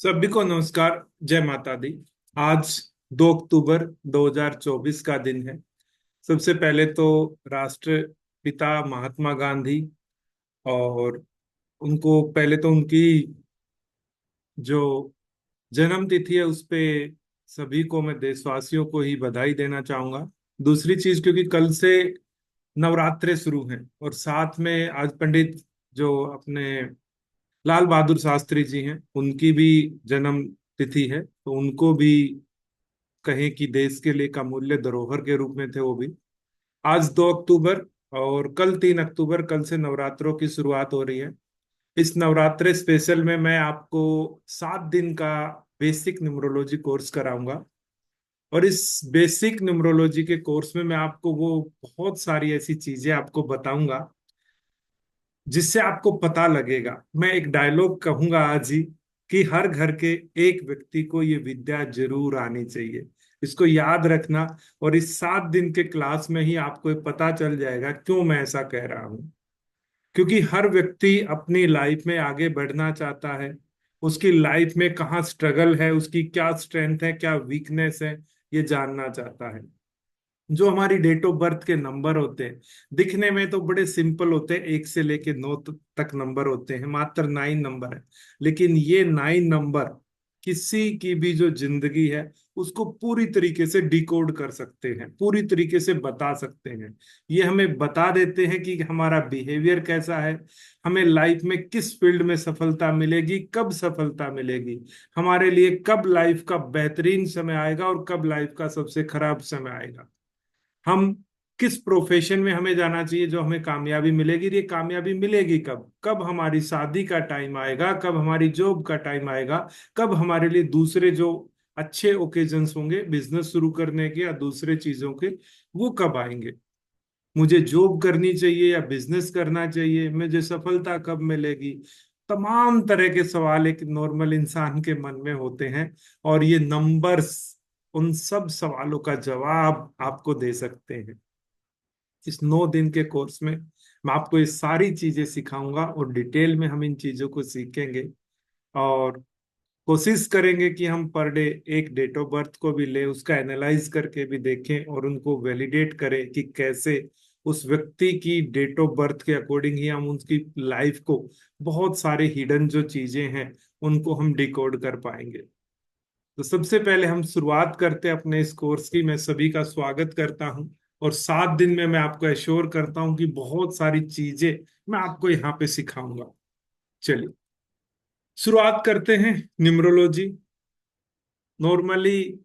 सभी को नमस्कार। जय माता दी। आज 2 अक्टूबर 2024 का दिन है। सबसे पहले तो राष्ट्रपिता महात्मा गांधी और उनको पहले तो उनकी जो जन्म तिथि है उस पे सभी को, मैं देशवासियों को ही बधाई देना चाहूंगा। दूसरी चीज, क्योंकि कल से नवरात्रे शुरू हैं और साथ में आज पंडित जो अपने लाल बहादुर शास्त्री जी हैं उनकी भी जन्म तिथि है, तो उनको भी कहें कि देश के लिए का मूल्य धरोहर के रूप में थे वो भी। आज 2 अक्टूबर और कल 3 अक्टूबर, कल से नवरात्रों की शुरुआत हो रही है। इस नवरात्रे स्पेशल में मैं आपको 7 दिन का बेसिक न्यूमरोलॉजी कोर्स कराऊंगा। और इस बेसिक न्यूमरोलॉजी के कोर्स में मैं आपको वो बहुत सारी ऐसी चीजें आपको बताऊंगा जिससे आपको पता लगेगा। मैं एक डायलॉग कहूंगा आज ही कि हर घर के एक व्यक्ति को ये विद्या जरूर आनी चाहिए। इसको याद रखना। और इस 7 दिन के क्लास में ही आपको ये पता चल जाएगा क्यों मैं ऐसा कह रहा हूं। क्योंकि हर व्यक्ति अपनी लाइफ में आगे बढ़ना चाहता है। उसकी लाइफ में कहाँ स्ट्रगल है, उसकी क्या स्ट्रेंथ है, क्या वीकनेस है, ये जानना चाहता है। जो हमारी डेट ऑफ बर्थ के नंबर होते हैं, दिखने में तो बड़े सिंपल होते हैं, 1 से लेके 9 तक नंबर होते हैं, मात्र 9 नंबर है। लेकिन ये 9 नंबर किसी की भी जो जिंदगी है उसको पूरी तरीके से डिकोड कर सकते हैं, पूरी तरीके से बता सकते हैं। ये हमें बता देते हैं कि हमारा बिहेवियर कैसा है, हमें लाइफ में किस फील्ड में सफलता मिलेगी, कब सफलता मिलेगी, हमारे लिए कब लाइफ का बेहतरीन समय आएगा और कब लाइफ का सबसे खराब समय आएगा। हम किस प्रोफेशन में हमें जाना चाहिए जो हमें कामयाबी मिलेगी, ये कामयाबी मिलेगी कब, कब हमारी शादी का टाइम आएगा, कब हमारी जॉब का टाइम आएगा, कब हमारे लिए दूसरे जो अच्छे ओकेजन्स होंगे बिजनेस शुरू करने के या दूसरे चीजों के, वो कब आएंगे। मुझे जॉब करनी चाहिए या बिजनेस करना चाहिए, मुझे सफलता कब मिलेगी। तमाम तरह के सवाल एक नॉर्मल इंसान के मन में होते हैं। और ये नंबर्स उन सब सवालों का जवाब आपको दे सकते हैं। इस 9 दिन के कोर्स में मैं आपको ये सारी चीजें सिखाऊंगा और डिटेल में हम इन चीजों को सीखेंगे। और कोशिश करेंगे कि हम पर डे एक डेट ऑफ बर्थ को भी ले, उसका एनालाइज करके भी देखें और उनको वैलिडेट करें कि कैसे उस व्यक्ति की डेट ऑफ बर्थ के अकॉर्डिंग ही हम उसकी लाइफ को, बहुत सारे हिडन जो चीजें हैं उनको हम डिकोड कर पाएंगे। तो सबसे पहले हम शुरुआत करते हैं अपने इस कोर्स की। मैं सभी का स्वागत करता हूं और 7 दिन में मैं आपको एश्योर करता हूं कि बहुत सारी चीजें मैं आपको यहाँ पे सिखाऊंगा। चलिए शुरुआत करते हैं। न्यूमरोलॉजी नॉर्मली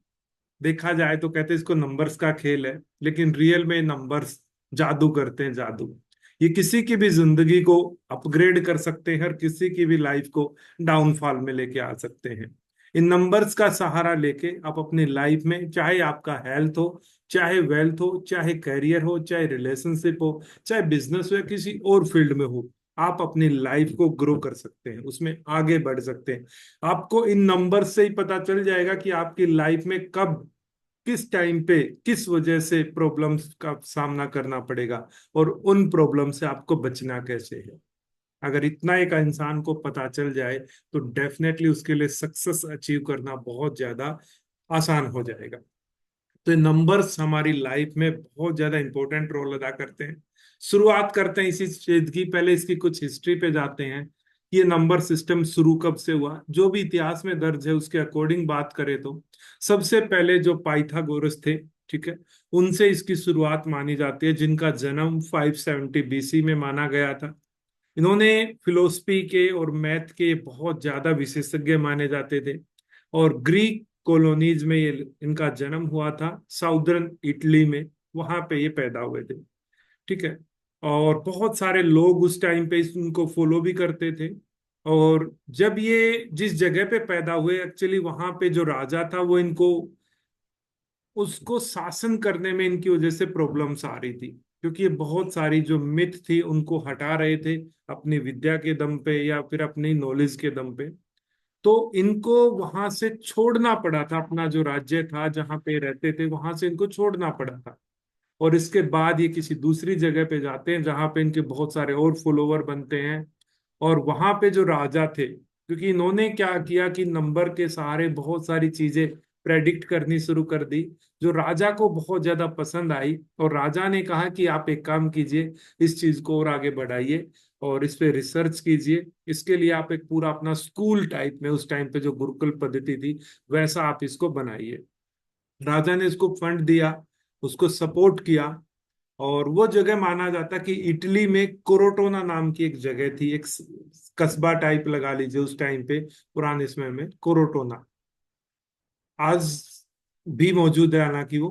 देखा जाए तो कहते हैं इसको नंबर्स का खेल है, लेकिन रियल में नंबर्स जादू करते हैं, जादू। ये किसी की भी जिंदगी को अपग्रेड कर सकते हैं और किसी की भी लाइफ को डाउनफॉल में लेके आ सकते हैं। इन नंबर्स का सहारा लेके आप अपनी लाइफ में, चाहे आपका हेल्थ हो, चाहे वेल्थ हो, चाहे करियर हो, चाहे रिलेशनशिप हो, चाहे बिजनेस हो या किसी और फील्ड में हो, आप अपनी लाइफ को ग्रो कर सकते हैं, उसमें आगे बढ़ सकते हैं। आपको इन नंबर से ही पता चल जाएगा कि आपकी लाइफ में कब, किस टाइम पे, किस वजह से प्रॉब्लम्स का सामना करना पड़ेगा और उन प्रॉब्लम से आपको बचना कैसे है। अगर इतना एक इंसान को पता चल जाए तो डेफिनेटली उसके लिए सक्सेस अचीव करना बहुत ज्यादा आसान हो जाएगा। तो नंबर्स हमारी लाइफ में बहुत ज्यादा इंपॉर्टेंट रोल अदा करते हैं। शुरुआत करते हैं इसी चीज की। पहले इसकी कुछ हिस्ट्री पे जाते हैं। ये नंबर सिस्टम शुरू कब से हुआ, जो भी इतिहास में दर्ज है उसके अकॉर्डिंग बात करें तो सबसे पहले जो पाइथागोरस थे, ठीक है, उनसे इसकी शुरुआत मानी जाती है, जिनका जन्म 570 बीसी में माना गया था। इन्होंने फिलोसफी के और मैथ के बहुत ज्यादा विशेषज्ञ माने जाते थे। और ग्रीक कॉलोनीज में ये इनका जन्म हुआ था, साउदर्न इटली में, वहां पे ये पैदा हुए थे, ठीक है। और बहुत सारे लोग उस टाइम पे इनको फॉलो भी करते थे। और जब ये जिस जगह पे पैदा हुए, एक्चुअली वहां पे जो राजा था वो इनको, उसको शासन करने में इनकी वजह से प्रॉब्लम्स आ रही थी, क्योंकि ये बहुत सारी जो मिथ थी उनको हटा रहे थे अपनी विद्या के दम पे या फिर अपनी नॉलेज के दम पे। तो इनको वहां से छोड़ना पड़ा था, अपना जो राज्य था जहां पे रहते थे वहां से इनको छोड़ना पड़ा था। और इसके बाद ये किसी दूसरी जगह पे जाते हैं जहां पे इनके बहुत सारे और फॉलोवर बनते हैं। और वहां पे जो राजा थे क्योंकि इन्होंने क्या किया कि नंबर के सहारे बहुत सारी चीजें प्रेडिक्ट करनी शुरू कर दी, जो राजा को बहुत ज्यादा पसंद आई। और राजा ने कहा कि आप एक काम कीजिए, इस चीज को और आगे बढ़ाइए और इस पे रिसर्च कीजिए। इसके लिए आप एक पूरा अपना स्कूल टाइप में, उस टाइम पे जो गुरुकुल पद्धति थी वैसा आप इसको बनाइए। राजा ने इसको फंड दिया, उसको सपोर्ट किया। और वो जगह माना जाता कि इटली में कोरोटोना नाम की एक जगह थी, एक कस्बा टाइप लगा लीजिए उस टाइम पे, पुराने समय में कोरोटोना आज भी मौजूद है हालांकि वो।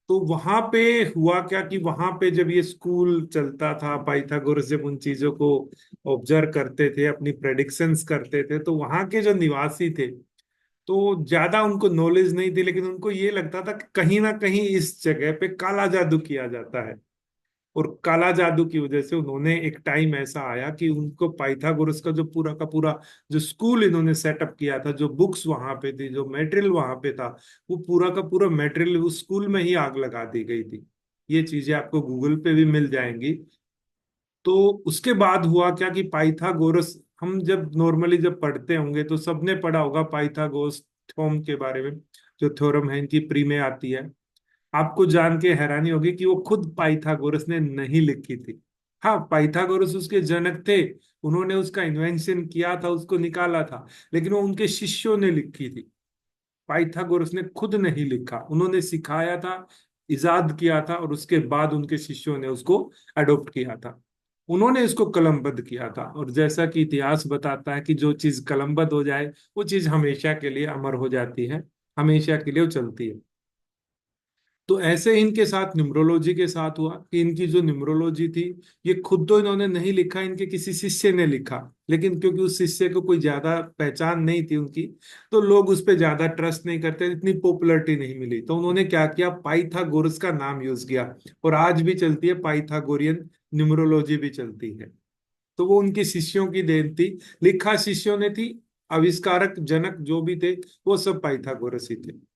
तो वहां पे हुआ क्या कि वहां पे जब ये स्कूल चलता था, पाइथागोरस जब उन चीजों को ऑब्जर्व करते थे, अपनी प्रेडिक्शंस करते थे, तो वहां के जो निवासी थे, तो ज्यादा उनको नॉलेज नहीं थी, लेकिन उनको ये लगता था कि कहीं ना कहीं इस जगह पे काला जादू किया जाता है। और काला जादू की वजह से उन्होंने, एक टाइम ऐसा आया कि उनको पाइथागोरस का जो पूरा का पूरा जो स्कूल इन्होंने सेटअप किया था, जो बुक्स वहां पे थी, जो मटेरियल वहां पे था, वो पूरा का पूरा मटेरियल उस स्कूल में ही आग लगा दी गई थी। ये चीजें आपको गूगल पे भी मिल जाएंगी। तो उसके बाद हुआ क्या कि पाइथागोरस, हम जब नॉर्मली जब पढ़ते होंगे तो सबने पढ़ा होगा पाइथागोरस थ्योरम के बारे में, जो थ्योरम है इनकी प्री में आती है। आपको जान के हैरानी होगी कि वो खुद पाइथागोरस ने नहीं लिखी थी। हाँ, पाइथागोरस उसके जनक थे, उन्होंने उसका इन्वेंशन किया था, उसको निकाला था, लेकिन वो उनके शिष्यों ने लिखी थी। पाइथागोरस ने खुद नहीं लिखा, उन्होंने सिखाया था, इजाद किया था, और उसके बाद उनके शिष्यों ने उसको अडॉप्ट किया था। उन्होंने इसको कलमबद्ध किया था। और जैसा कि इतिहास बताता है कि जो चीज कलमबद्ध हो जाए वो चीज हमेशा के लिए अमर हो जाती है, हमेशा के लिए वो चलती है। तो ऐसे इनके साथ न्यूमरोलॉजी के साथ हुआ कि इनकी जो न्यूमरोलॉजी थी, ये खुद तो इन्होंने नहीं लिखा, इनके किसी शिष्य ने लिखा। लेकिन क्योंकि उस शिष्य को कोई ज्यादा पहचान नहीं थी उनकी, तो लोग उस पर ज्यादा ट्रस्ट नहीं करते, इतनी पॉपुलैरिटी नहीं मिली, तो उन्होंने क्या किया, पाइथागोरस का नाम यूज किया। और आज भी चलती है, पाइथागोरियन न्यूमरोलॉजी भी चलती है। तो वो उनके शिष्यों की देन थी, लिखा शिष्यों ने थी, आविष्कारक जनक जो भी थे वो सब पाइथागोरस ही थे।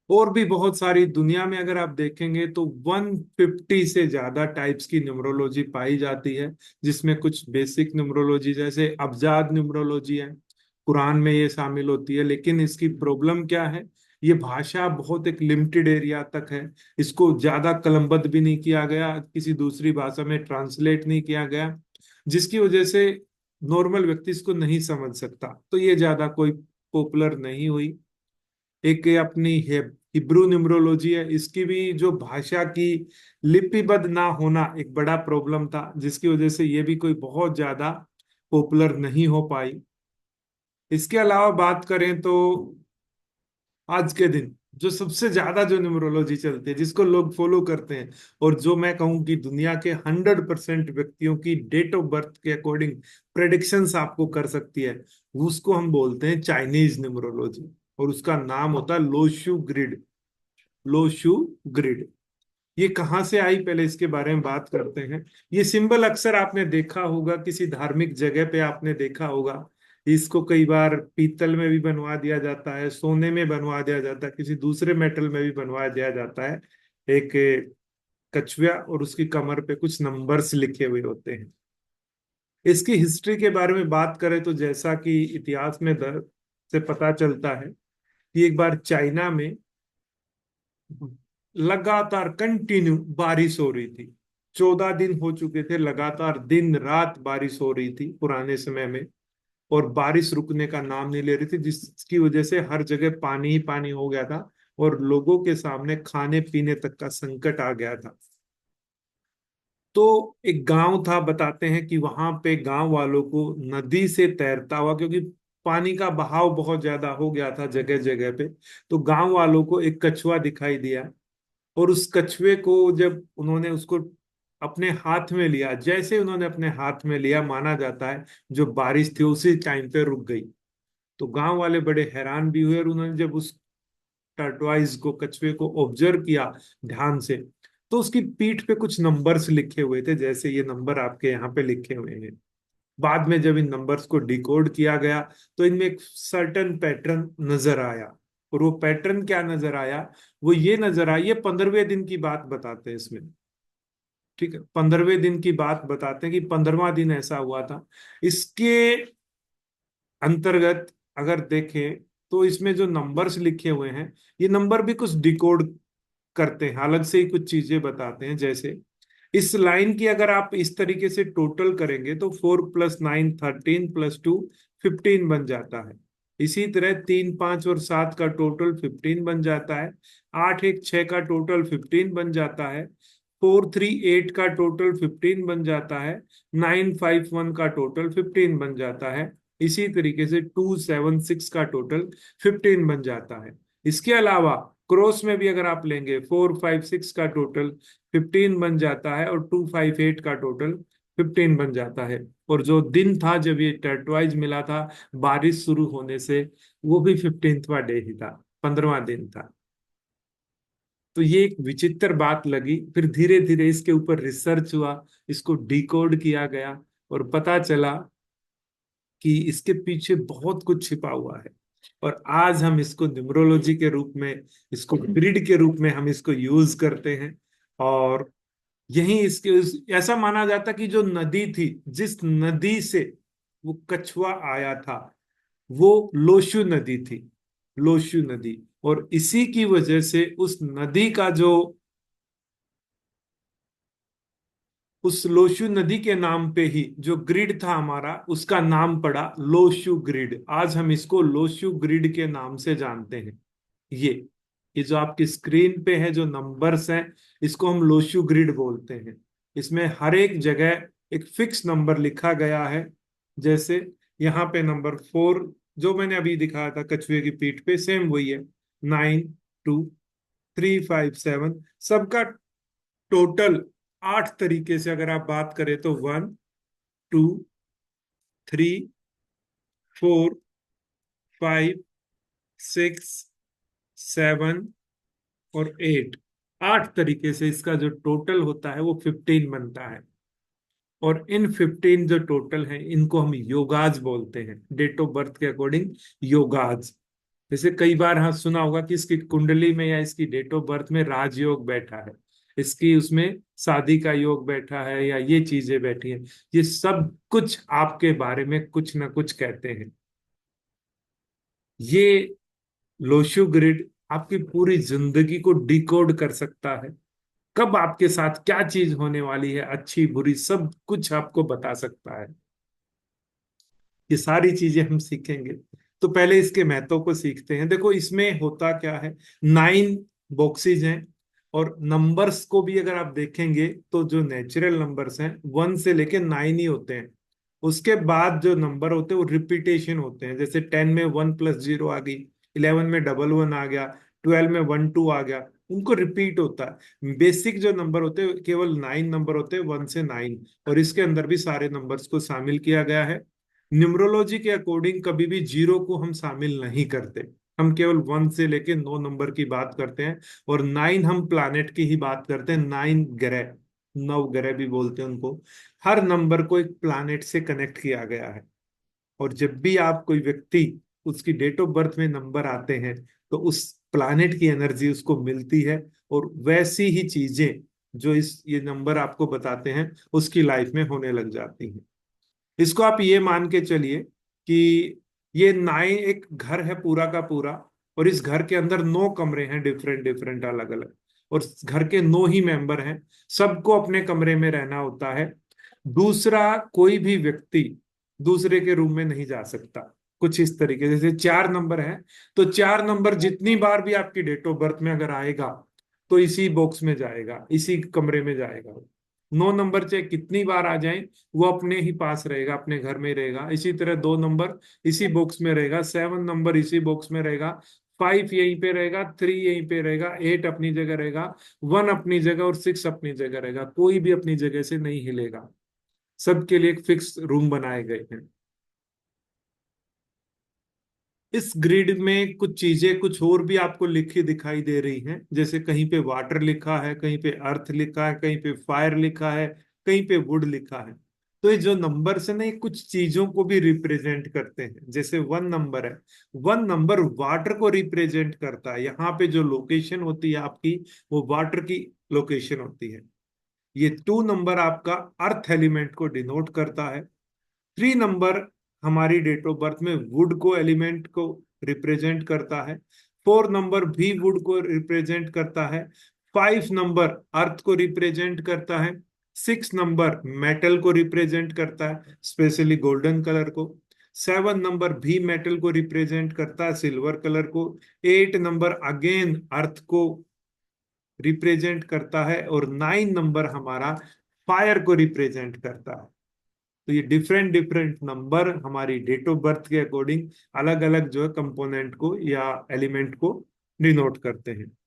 और भी बहुत सारी, दुनिया में अगर आप देखेंगे तो 150 से ज्यादा टाइप्स की न्यूमरोलॉजी पाई जाती है, जिसमें कुछ बेसिक न्यूमरोलॉजी जैसे अबजाद न्यूमरोलॉजी है, कुरान में ये शामिल होती है। लेकिन इसकी प्रॉब्लम क्या है, ये भाषा बहुत एक लिमिटेड एरिया तक है, इसको ज्यादा कलमबद्ध भी नहीं किया गया, किसी दूसरी भाषा में ट्रांसलेट नहीं किया गया, जिसकी वजह से नॉर्मल व्यक्ति इसको नहीं समझ सकता, तो ये ज्यादा कोई पॉपुलर नहीं हुई। एक ये अपनी है हिब्रू न्यूमरोलॉजी है, इसकी भी जो भाषा की लिपिबद्ध ना होना एक बड़ा प्रॉब्लम था, जिसकी वजह से ये भी कोई बहुत ज्यादा पॉपुलर नहीं हो पाई। इसके अलावा बात करें तो आज के दिन जो सबसे ज्यादा जो न्यूमरोलॉजी चलती है, जिसको लोग फॉलो करते हैं, और जो मैं कहूँ कि दुनिया के 100% व्यक्तियों की डेट ऑफ बर्थ के अकॉर्डिंग प्रेडिक्शंस आपको कर सकती है, उसको हम बोलते हैं चाइनीज न्यूमरोलॉजी। और उसका नाम होता है लोशु ग्रिड। लोशु ग्रिड, ये कहाँ से आई, पहले इसके बारे में बात करते हैं। ये सिंबल अक्सर आपने देखा होगा, किसी धार्मिक जगह पे आपने देखा होगा। इसको कई बार पीतल में भी बनवा दिया जाता है, सोने में बनवा दिया जाता है, किसी दूसरे मेटल में भी बनवा दिया जाता है। एक कछुआ और उसकी कमर पे कुछ नंबर्स लिखे हुए होते हैं। इसकी हिस्ट्री के बारे में बात करें तो जैसा कि इतिहास में से पता चलता है कि एक बार चाइना में लगातार कंटिन्यू बारिश हो रही थी। 14 दिन हो चुके थे, लगातार दिन रात बारिश हो रही थी पुराने समय में। और बारिश रुकने का नाम नहीं ले रही थी, जिसकी वजह से हर जगह पानी ही पानी हो गया था, और लोगों के सामने खाने पीने तक का संकट आ गया था। तो एक गांव था, बताते हैं कि वहां पे गांव वालों को नदी से तैरता हुआ, क्योंकि पानी का बहाव बहुत ज्यादा हो गया था जगह जगह पे, तो गांव वालों को एक कछुआ दिखाई दिया। और उस कछुए को जब उन्होंने उसको अपने हाथ में लिया, जैसे उन्होंने अपने हाथ में लिया, माना जाता है जो बारिश थी उसी टाइम पे रुक गई। तो गांव वाले बड़े हैरान भी हुए, और उन्होंने जब उस टर्टवाइज को, कछुए को ऑब्जर्व किया ध्यान से, तो उसकी पीठ पे कुछ नंबर्स लिखे हुए थे, जैसे ये नंबर आपके यहाँ पे लिखे हुए हैं। बाद में जब इन नंबर्स को डिकोड किया गया तो इनमें एक सर्टन पैटर्न नजर आया। और वो पैटर्न क्या नजर आया, वो ये नजर आया, ये 15वें दिन की बात बताते हैं इसमें। ठीक है, 15वें दिन की बात बताते हैं कि 15वां दिन ऐसा हुआ था। इसके अंतर्गत अगर देखें तो इसमें जो नंबर्स लिखे हुए हैं, ये नंबर भी कुछ डिकोड करते हैं, अलग से ही कुछ चीजें बताते हैं। जैसे इस लाइन की अगर आप इस तरीके से टोटल करेंगे तो 4 + 9 13 + 2 15 बन जाता है। इसी तरह 3 5 और 7 का टोटल 15 बन जाता है। 8 1 6 का टोटल 15 बन जाता है। 4 3 8 का टोटल 15 बन जाता है। 9 5 1 का टोटल 15 बन जाता है। इसी तरीके से 2 7 6 का टोटल 15 बन जाता है। इसके अलावा क्रॉस में भी अगर आप लेंगे 4 5 6 का टोटल 15 बन जाता है और 2 5 8 का टोटल 15 बन जाता है। और जो दिन था जब ये टर्टवाइज मिला था बारिश शुरू होने से, वो भी 15वां डे ही था, 15वां दिन था। तो ये एक विचित्र बात लगी। फिर धीरे धीरे इसके ऊपर रिसर्च हुआ, इसको डिकोड किया गया और पता चला कि इसके पीछे बहुत कुछ छिपा हुआ है। और आज हम इसको न्यूमरोलॉजी के रूप में, इसको ग्रिड के रूप में हम इसको यूज करते हैं। और यही ऐसा माना जाता कि जो नदी थी, जिस नदी से वो कछुआ आया था, वो लोशु नदी थी, लोशु नदी। और इसी की वजह से उस नदी का जो, उस लोशु नदी के नाम पे ही जो ग्रिड था हमारा, उसका नाम पड़ा लोशु ग्रिड। आज हम इसको लोशु ग्रिड के नाम से जानते हैं। ये ये जो आपकी स्क्रीन पे है जो नंबर्स हैं, इसको हम लोशु ग्रिड बोलते हैं। इसमें हर एक जगह एक फिक्स नंबर लिखा गया है। जैसे यहाँ पे नंबर 4 जो मैंने अभी दिखाया था कछुए की पीठ पे, सेम वही है। 9 2 3 5 7 सबका टोटल 8 तरीके से अगर आप बात करें तो 1 2 3 4 5 6 7 और 8, 8 तरीके से इसका जो टोटल होता है वो 15 बनता है। और इन 15 जो टोटल हैं, इनको हम योगाज बोलते हैं, डेट ऑफ बर्थ के अकॉर्डिंग योगाज। जैसे कई बार हाँ सुना होगा कि इसकी कुंडली में या इसकी डेट ऑफ बर्थ में राजयोग बैठा है, इसकी उसमें शादी का योग बैठा है, या ये चीजें बैठी हैं। ये सब कुछ आपके बारे में कुछ ना कुछ कहते हैं। ये लोशु ग्रिड आपकी पूरी जिंदगी को डिकोड कर सकता है। कब आपके साथ क्या चीज होने वाली है, अच्छी बुरी, सब कुछ आपको बता सकता है। ये सारी चीजें हम सीखेंगे। तो पहले इसके महत्व को सीखते हैं। देखो इसमें होता क्या है, 9 बॉक्सेज हैं। और नंबर्स को भी अगर आप देखेंगे तो जो नेचुरल नंबर्स हैं 1 से लेके 9 ही होते हैं। उसके बाद जो नंबर होते हैं वो रिपीटेशन होते हैं। जैसे 10 में 1 + 0 आ गई, 11 में 11 आ गया, 12 में 1 2 आ गया, उनको रिपीट होता है। बेसिक जो नंबर होते हैं केवल 9 नंबर होते हैं, 1 से 9। और इसके अंदर भी सारे नंबर्स को शामिल किया गया है। न्यूमरोलॉजी के अकॉर्डिंग कभी भी 0 को हम शामिल नहीं करते। हम केवल 1 से लेके 9 नंबर की बात करते हैं। और 9 हम प्लानेट की ही बात करते हैं, 9 ग्रह, 9 ग्रह भी बोलते हैं उनको। हर नंबर को एक प्लानेट से कनेक्ट किया गया है। और जब भी आप कोई व्यक्ति, उसकी डेट ऑफ बर्थ में नंबर आते हैं, तो उस प्लानेट की एनर्जी उसको मिलती है। और वैसी ही चीजें जो इस ये नंबर आपको बताते हैं, उसकी लाइफ में होने लग जाती हैं। इसको आप ये मान के चलिए कि ये नाइन एक घर है पूरा का पूरा। और इस घर के अंदर 9 कमरे हैं, डिफरेंट डिफरेंट, अलग अलग। और इस घर के 9 ही मेंबर हैं। सबको अपने कमरे में रहना होता है। दूसरा कोई भी व्यक्ति दूसरे के रूम में नहीं जा सकता। कुछ इस तरीके से, जैसे 4 नंबर है, तो 4 नंबर जितनी बार भी आपकी डेट ऑफ बर्थ में अगर आएगा, तो इसी बॉक्स में जाएगा, इसी कमरे में जाएगा। 9 नंबर चाहे कितनी बार आ जाए, वो अपने ही पास रहेगा, अपने घर में रहेगा। इसी तरह 2 नंबर इसी बॉक्स में रहेगा, 7 नंबर इसी बॉक्स में रहेगा, 5 यहीं पे रहेगा, 3 यहीं पे रहेगा, 8 अपनी जगह रहेगा, 1 अपनी जगह और 6 अपनी जगह रहेगा। कोई भी अपनी जगह से नहीं हिलेगा। सबके लिए एक फिक्स रूम बनाए गए हैं। इस ग्रिड में कुछ चीजें कुछ और भी आपको लिखी दिखाई दे रही हैं। जैसे कहीं पे वाटर लिखा है, कहीं पे अर्थ लिखा है, कहीं पे फायर लिखा है, कहीं पे वुड लिखा है। तो ये जो नंबर्स है ना, ये कुछ चीजों को भी रिप्रेजेंट करते हैं। जैसे 1 नंबर है, 1 नंबर वाटर को रिप्रेजेंट करता है। यहाँ पे जो लोकेशन होती है आपकी, वो वाटर की लोकेशन होती है। ये 2 नंबर आपका अर्थ एलिमेंट को डिनोट करता है। 3 नंबर हमारी डेट ऑफ बर्थ में वुड को एलिमेंट को रिप्रेजेंट करता है। 4 नंबर भी वुड को रिप्रेजेंट करता है। 5 नंबर अर्थ को रिप्रेजेंट करता है। 6 नंबर मेटल को रिप्रेजेंट करता है, स्पेशली गोल्डन कलर को। 7 नंबर भी मेटल को रिप्रेजेंट करता है, सिल्वर कलर को। 8 नंबर अगेन अर्थ को रिप्रेजेंट करता है, और 9 नंबर हमारा फायर को रिप्रेजेंट करता है। तो ये डिफरेंट डिफरेंट नंबर हमारी डेट ऑफ बर्थ के अकॉर्डिंग अलग अलग जो है कंपोनेंट को या एलिमेंट को डिनोट करते हैं।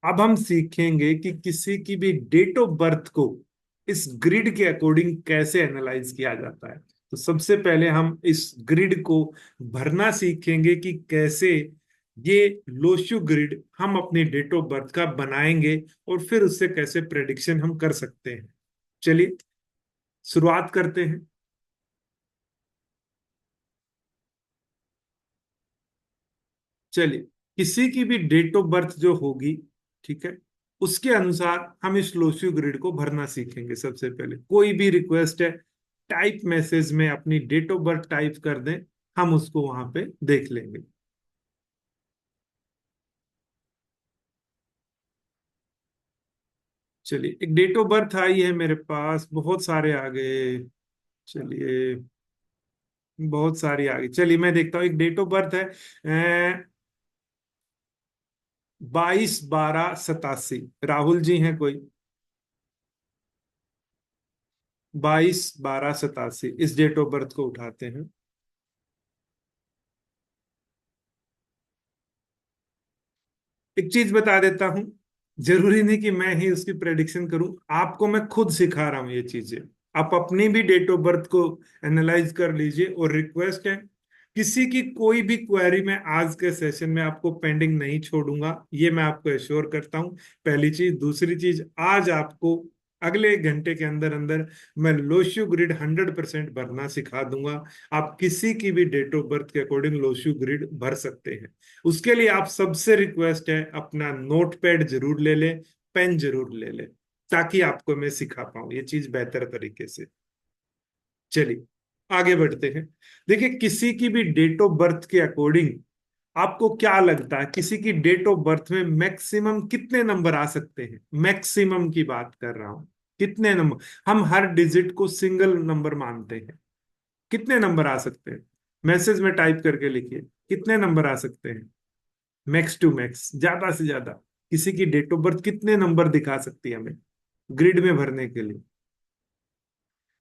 अब हम सीखेंगे कि किसी की भी डेट ऑफ बर्थ को इस ग्रिड के अकॉर्डिंग कैसे एनालाइज किया जाता है। तो सबसे पहले हम इस ग्रिड को भरना सीखेंगे कि कैसे ये लोशु ग्रिड हम अपनी डेट ऑफ बर्थ का बनाएंगे, और फिर उससे कैसे प्रेडिक्शन हम कर सकते हैं। चलिए शुरुआत करते हैं। चलिए, किसी की भी डेट ऑफ बर्थ जो होगी, ठीक है, उसके अनुसार हम इस लोसी ग्रिड को भरना सीखेंगे। सबसे पहले कोई भी रिक्वेस्ट है, टाइप मैसेज में अपनी डेट ऑफ बर्थ टाइप कर दें, हम उसको वहां पे देख लेंगे। चलिए, एक डेट ऑफ बर्थ आई है मेरे पास, बहुत सारे आ गए। चलिए, बहुत सारी आ गई। चलिए मैं देखता हूँ, एक डेट ऑफ बर्थ है 22/12/87। राहुल जी हैं कोई? 22/12/87 इस डेट ऑफ बर्थ को उठाते हैं। एक चीज बता देता हूं, जरूरी नहीं कि मैं ही उसकी प्रेडिक्शन करूं, आपको मैं खुद सिखा रहा हूं ये चीजें। आप अपनी भी डेट ऑफ बर्थ को एनालाइज कर लीजिए, और रिक्वेस्ट है, किसी की कोई भी क्वेरी मैं आज के सेशन में आपको पेंडिंग नहीं छोड़ूंगा, ये मैं आपको एश्योर करता हूं। पहली चीज। दूसरी चीज, आज आपको अगले 1 घंटे के अंदर अंदर मैं लोशु ग्रिड 100% भरना सिखा दूंगा। आप किसी की भी डेट ऑफ बर्थ के अकॉर्डिंग लोशु ग्रिड भर सकते हैं। उसके लिए आप सबसे रिक्वेस्ट है, अपना नोट पैड जरूर ले ले, पेन जरूर ले ले, ताकि आपको मैं सिखा पाऊं ये चीज बेहतर तरीके से। चलिए आगे बढ़ते हैं। देखिए, किसी की भी डेट ऑफ बर्थ के अकॉर्डिंग आपको क्या लगता है, किसी की डेट ऑफ बर्थ में मैक्सिमम कितने नंबर आ सकते हैं? मैक्सिमम की बात कर रहा हूं। कितने नंबर? हम हर डिजिट को सिंगल नंबर मानते हैं। कितने नंबर आ सकते हैं? मैसेज में टाइप करके लिखिए, कितने नंबर आ सकते हैं? मैक्स टू मैक्स, ज्यादा से ज्यादा किसी की डेट ऑफ बर्थ कितने नंबर दिखा सकती है हमें ग्रिड में भरने के लिए?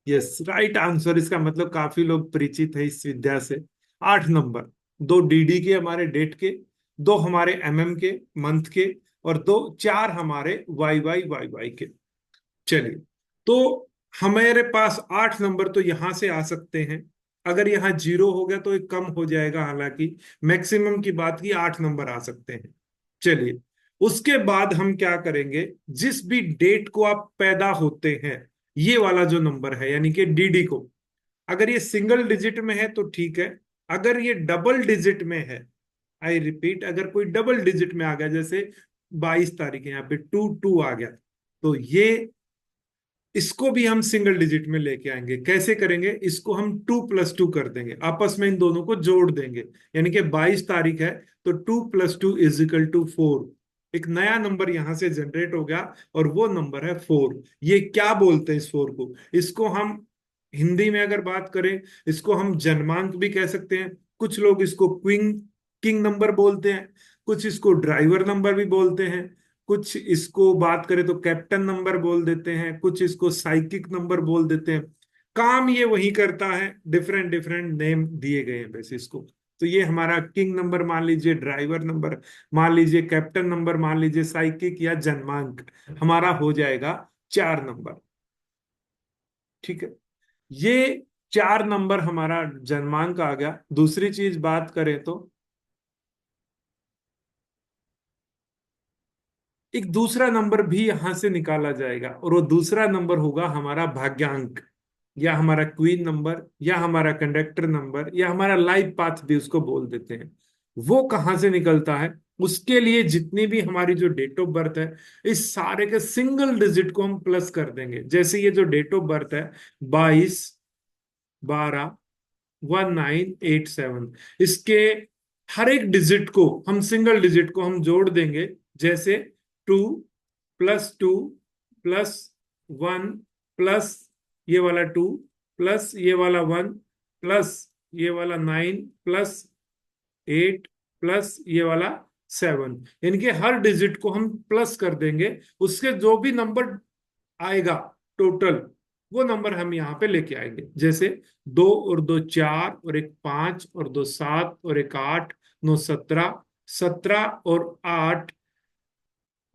Yes, right answer. इसका मतलब काफी लोग परिचित है इस विद्या से। 8 नंबर। दो डीडी के, हमारे डेट के, दो हमारे एमएम के, मंथ के, और दो चार हमारे वाई वाई के। चलिए, तो हमारे पास 8 नंबर तो यहां से आ सकते हैं। अगर यहाँ 0 हो गया तो ये कम हो जाएगा, हालांकि मैक्सिमम की बात की 8 नंबर आ सकते हैं। चलिए, उसके बाद हम क्या करेंगे, जिस भी डेट को आप पैदा होते हैं, ये वाला जो नंबर है यानी कि डीडी को, अगर ये सिंगल डिजिट में है तो ठीक है। अगर ये डबल डिजिट में है, आई रिपीट, अगर कोई डबल डिजिट में आ गया, जैसे 22 तारीख है, यहाँ पे 22 आ गया, तो ये इसको भी हम सिंगल डिजिट में लेके आएंगे। कैसे करेंगे? इसको हम 2+2 कर देंगे, आपस में इन दोनों को जोड़ देंगे। यानी कि 22 तारीख है, तो 2+2 = 4। एक नया नंबर यहां से जनरेट हो गया, और वो नंबर है 4। ये क्या बोलते हैं इस 4 को? इसको हम हिंदी में अगर बात करें, इसको हम जन्मांक भी कह सकते हैं। कुछ लोग इसको क्विंग किंग नंबर बोलते हैं, कुछ इसको ड्राइवर नंबर भी बोलते हैं, कुछ इसको बात करें तो कैप्टन नंबर बोल देते हैं, कुछ इसको साइकिक नंबर बोल देते हैं। काम ये वही करता है, डिफरेंट डिफरेंट नेम दिए गए हैं वैसे इसको। तो ये हमारा किंग नंबर मान लीजिए, ड्राइवर नंबर मान लीजिए, कैप्टन नंबर मान लीजिए, साइकिक या जन्मांक हमारा हो जाएगा 4 नंबर। ठीक है, ये 4 नंबर हमारा जन्मांक आ गया। दूसरी चीज बात करें तो एक दूसरा नंबर भी यहां से निकाला जाएगा, और वो दूसरा नंबर होगा हमारा भाग्यांक, या हमारा क्वीन नंबर, या हमारा कंडक्टर नंबर, या हमारा लाइफ पाथ भी उसको बोल देते हैं। वो कहाँ से निकलता है? उसके लिए जितनी भी हमारी जो डेट ऑफ बर्थ है, इस सारे के सिंगल डिजिट को हम प्लस कर देंगे। जैसे ये जो डेट ऑफ बर्थ है, 22/12/87, 1987। इसके हर एक डिजिट को हम, सिंगल डिजिट को हम जोड़ देंगे, जैसे 2 + 2 + 1 प्लस ये वाला 2 प्लस ये वाला 1 प्लस ये वाला 9 प्लस 8 प्लस ये वाला 7, यानी कि हर डिजिट को हम प्लस कर देंगे, उसके जो भी नंबर आएगा टोटल, वो नंबर हम यहाँ पे लेके आएंगे। जैसे 2 और 2 4 और एक 5 और 2 7 और एक 8, 9 17, 17 और 8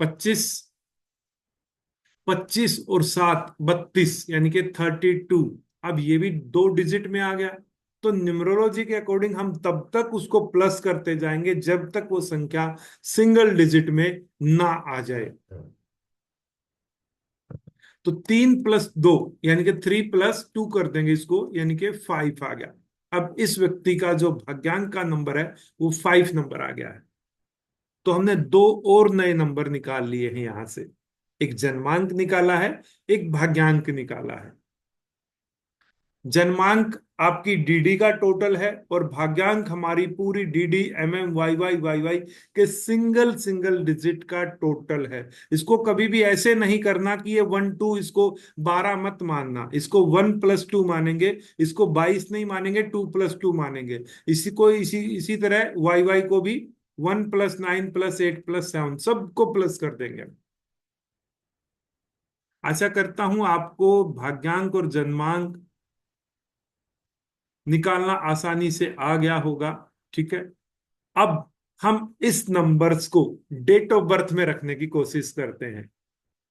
25, 25 और 7 32, यानी कि 32। अब ये भी 2 डिजिट में आ गया। तो न्यूमरोलॉजी के अकॉर्डिंग हम तब तक उसको प्लस करते जाएंगे जब तक वो संख्या सिंगल डिजिट में ना आ जाए। तो 3 + 2 यानी कि 3 + 2 कर देंगे इसको, यानी कि 5 आ गया। अब इस व्यक्ति का जो भाग्यांक का नंबर है वो 5 नंबर आ गया है। तो हमने 2 और नए नंबर निकाल लिए हैं यहां से, एक जन्मांक निकाला है, एक भाग्यांक निकाला है। जन्मांक आपकी डीडी का टोटल है और भाग्यांक हमारी पूरी डीडी एमएम वाई वाई के सिंगल सिंगल डिजिट का टोटल है। इसको कभी भी ऐसे नहीं करना कि ये 1 2, इसको 12 मत मानना, इसको 1 + 2 मानेंगे, इसको 22 नहीं मानेंगे, 2 + 2 मानेंगे। इसी को इसी तरह वाई को भी 1 + 9 + 8 + 7 सबको प्लस कर देंगे। आशा करता हूं आपको भाग्यांक और जन्मांक निकालना आसानी से आ गया होगा। ठीक है, अब हम इस नंबर्स को डेट ऑफ बर्थ में रखने की कोशिश करते हैं।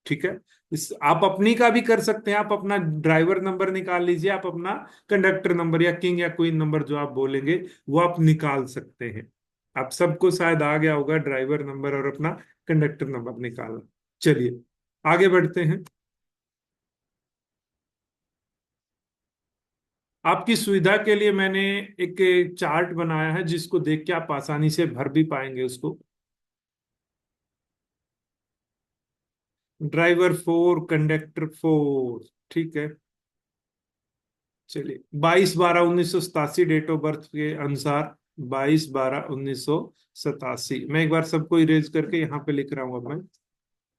ठीक है, इस आप अपनी का भी कर सकते हैं, आप अपना ड्राइवर नंबर निकाल लीजिए, आप अपना कंडक्टर नंबर या किंग या क्वीन नंबर जो आप बोलेंगे वो आप निकाल सकते हैं। आप सबको शायद आ गया होगा ड्राइवर नंबर और अपना कंडक्टर नंबर निकालना। चलिए आगे बढ़ते हैं। आपकी सुविधा के लिए मैंने एक चार्ट बनाया है जिसको देख के आप आसानी से भर भी पाएंगे उसको। Driver 4, conductor 4। ठीक है, चलिए 22/12/1987 डेट ऑफ बर्थ के अनुसार, 22/12/1987। मैं एक बार सबको इरेज करके यहाँ पे लिख रहा हूँ। अब मैं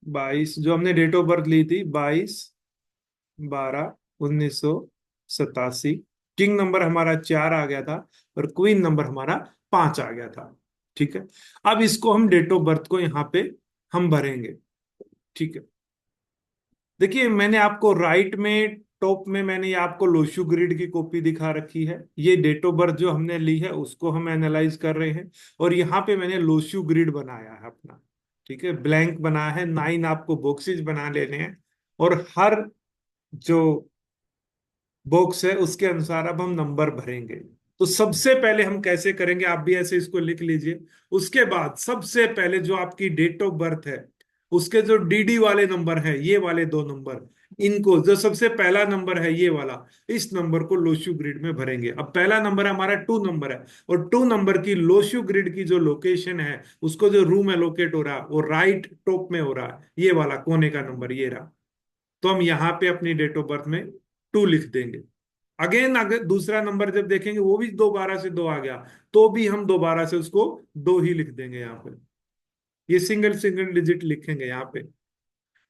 22 जो हमने डेट ऑफ बर्थ ली थी, 22/12/1987। किंग नंबर हमारा 4 आ गया था और क्वीन नंबर हमारा 5 आ गया था। ठीक है, अब इसको हम डेट ऑफ बर्थ को यहाँ पे हम भरेंगे। ठीक है, देखिए मैंने आपको राइट में टॉप में मैंने ये आपको लोशू ग्रिड की कॉपी दिखा रखी है। ये डेट ऑफ बर्थ जो हमने ली है उसको हम एनालाइज कर रहे हैं, और यहाँ पे मैंने लोशू ग्रिड बनाया है अपना। ठीक है, ब्लैंक बनाया है, 9 आपको बॉक्सेज बना लेने हैं, और हर जो बॉक्स है उसके अनुसार अब हम नंबर भरेंगे। तो सबसे पहले हम कैसे करेंगे, आप भी ऐसे इसको लिख लीजिए। उसके बाद सबसे पहले जो आपकी डेट ऑफ बर्थ है उसके जो डीडी वाले नंबर है, ये वाले 2 नंबर, इनको जो सबसे पहला नंबर है ये वाला, इस नंबर को लोशू ग्रिड में भरेंगे। अब पहला नंबर हमारा 2 नंबर है, और 2 नंबर की लोशू ग्रिड की जो लोकेशन है, उसको जो रूम एलोकेट हो रहा है वो राइट टॉप में हो रहा है, ये वाला कोने का नंबर ये रहा। तो हम यहाँ पे अपनी डेट ऑफ बर्थ में 2 लिख देंगे। अगेन अगर दूसरा नंबर जब देखेंगे वो भी 2 12 से 2 आ गया, तो भी हम 2 12 से उसको 2 ही लिख देंगे यहाँ पे। ये सिंगल सिंगल डिजिट लिखेंगे यहाँ पे।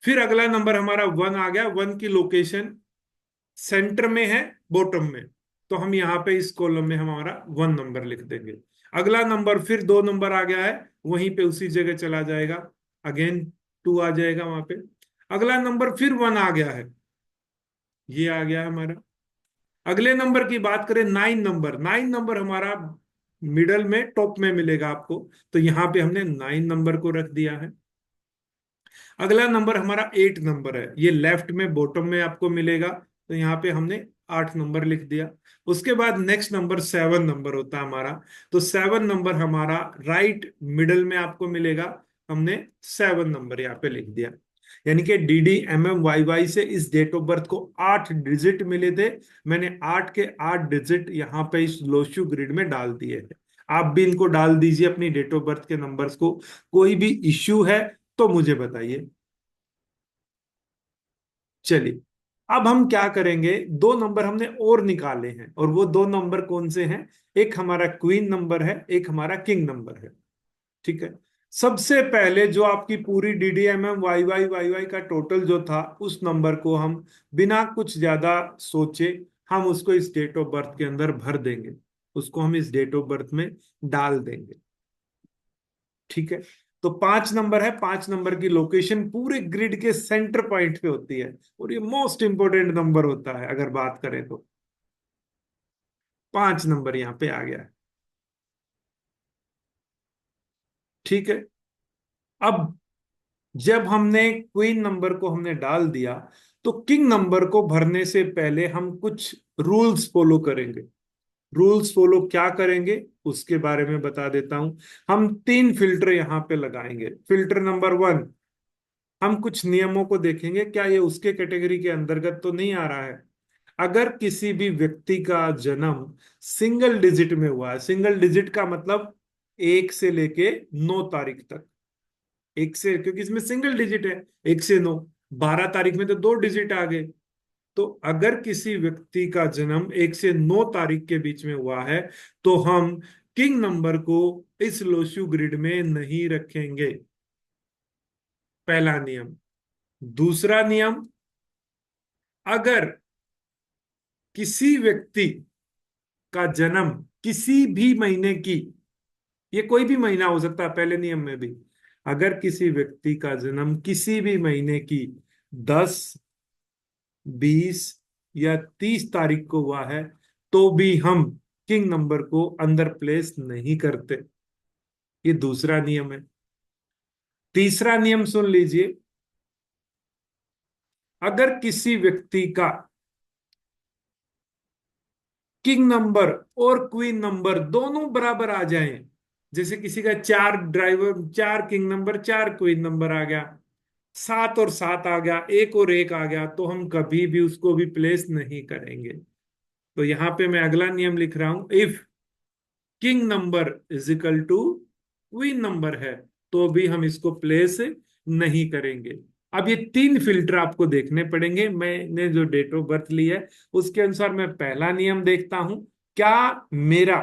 फिर अगला नंबर हमारा 1 आ गया, 1 की लोकेशन सेंटर में है, बॉटम में, तो हम यहाँ पे इस कॉलम में हमारा 1 नंबर लिख देंगे। अगला नंबर फिर 2 नंबर आ गया है, वहीं पे उसी जगह चला जाएगा, अगेन 2 आ जाएगा वहां पे। अगला नंबर फिर 1 आ गया है, ये आ गया है हमारा। अगले नंबर की बात करें, 9 नंबर हमारा मिडल में टॉप में मिलेगा आपको, तो यहाँ पे हमने 9 नंबर को रख दिया है। अगला नंबर हमारा 8 नंबर है, ये लेफ्ट में बॉटम में आपको मिलेगा, तो यहाँ पे हमने 8 नंबर लिख दिया। उसके बाद नेक्स्ट नंबर 7 नंबर होता है हमारा, तो 7 नंबर हमारा राइट मिडल में आपको मिलेगा, हमने 7 नंबर यहाँ पे लिख दिया। यानी कि डीडी एमएम वाई से इस डेट ऑफ बर्थ को 8 डिजिट मिले थे, मैंने 8 के 8 डिजिट यहाँ पे इस लोशू ग्रिड में डाल दिए थे। आप भी इनको डाल दीजिए अपनी डेट ऑफ बर्थ के नंबर्स को। कोई भी इश्यू है तो मुझे बताइए। चलिए अब हम क्या करेंगे, दो नंबर हमने और निकाले हैं, और वो दो नंबर कौन से हैं? एक हमारा क्वीन नंबर है, एक हमारा किंग नंबर है। ठीक है। सबसे पहले जो आपकी पूरी डीडीएमएम वाई वाई का टोटल जो था, उस नंबर को हम बिना कुछ ज्यादा सोचे हम उसको इस डेट ऑफ बर्थ के अंदर भर देंगे, उसको हम इस डेट ऑफ बर्थ में डाल देंगे। ठीक है। तो 5 नंबर है, 5 नंबर की लोकेशन पूरे ग्रिड के सेंटर पॉइंट पे होती है, और ये मोस्ट इंपोर्टेंट नंबर होता है अगर बात करें तो। 5 नंबर यहाँ पे आ गया है। ठीक है। अब जब हमने क्वीन नंबर को हमने डाल दिया, तो किंग नंबर को भरने से पहले हम कुछ रूल्स फॉलो करेंगे। रूल्स फॉलो क्या करेंगे उसके बारे में बता देता हूं। हम 3 फिल्टर यहां पे लगाएंगे। फिल्टर नंबर 1, हम कुछ नियमों को देखेंगे, क्या ये उसके कैटेगरी के अंतर्गत तो नहीं आ रहा है। अगर किसी भी व्यक्ति का जन्म सिंगल डिजिट में हुआ है, सिंगल डिजिट का मतलब 1 से लेके 9 तारीख तक, एक से, क्योंकि इसमें सिंगल डिजिट है, 1 से 9, 12 तारीख में तो 2 डिजिट आ गए। तो अगर किसी व्यक्ति का जन्म 1 से 9 तारीख के बीच में हुआ है, तो हम किंग नंबर को इस लोशु ग्रिड में नहीं रखेंगे। पहला नियम। दूसरा नियम, अगर किसी व्यक्ति का जन्म किसी भी महीने की, ये कोई भी महीना हो सकता है पहले नियम में भी, अगर किसी व्यक्ति का जन्म किसी भी महीने की 10, 20 या 30 तारीख को हुआ है, तो भी हम किंग नंबर को अंदर प्लेस नहीं करते। ये दूसरा नियम है। तीसरा नियम सुन लीजिए। अगर किसी व्यक्ति का किंग नंबर और क्वीन नंबर दोनों बराबर आ जाएं, जैसे किसी का 4 किंग नंबर 4 क्वीन नंबर आ गया, 7 और 7 आ गया, 1 और 1 आ गया, तो हम कभी भी उसको भी प्लेस नहीं करेंगे। तो यहां पे मैं अगला नियम लिख रहा हूं, if king number is equal to queen number है, तो भी हम इसको प्लेस नहीं करेंगे। अब ये 3 फिल्टर आपको देखने पड़ेंगे। मैंने जो डेट ऑफ बर्थ ली है उसके अनुसार मैं पहला नियम देखता हूं, क्या मेरा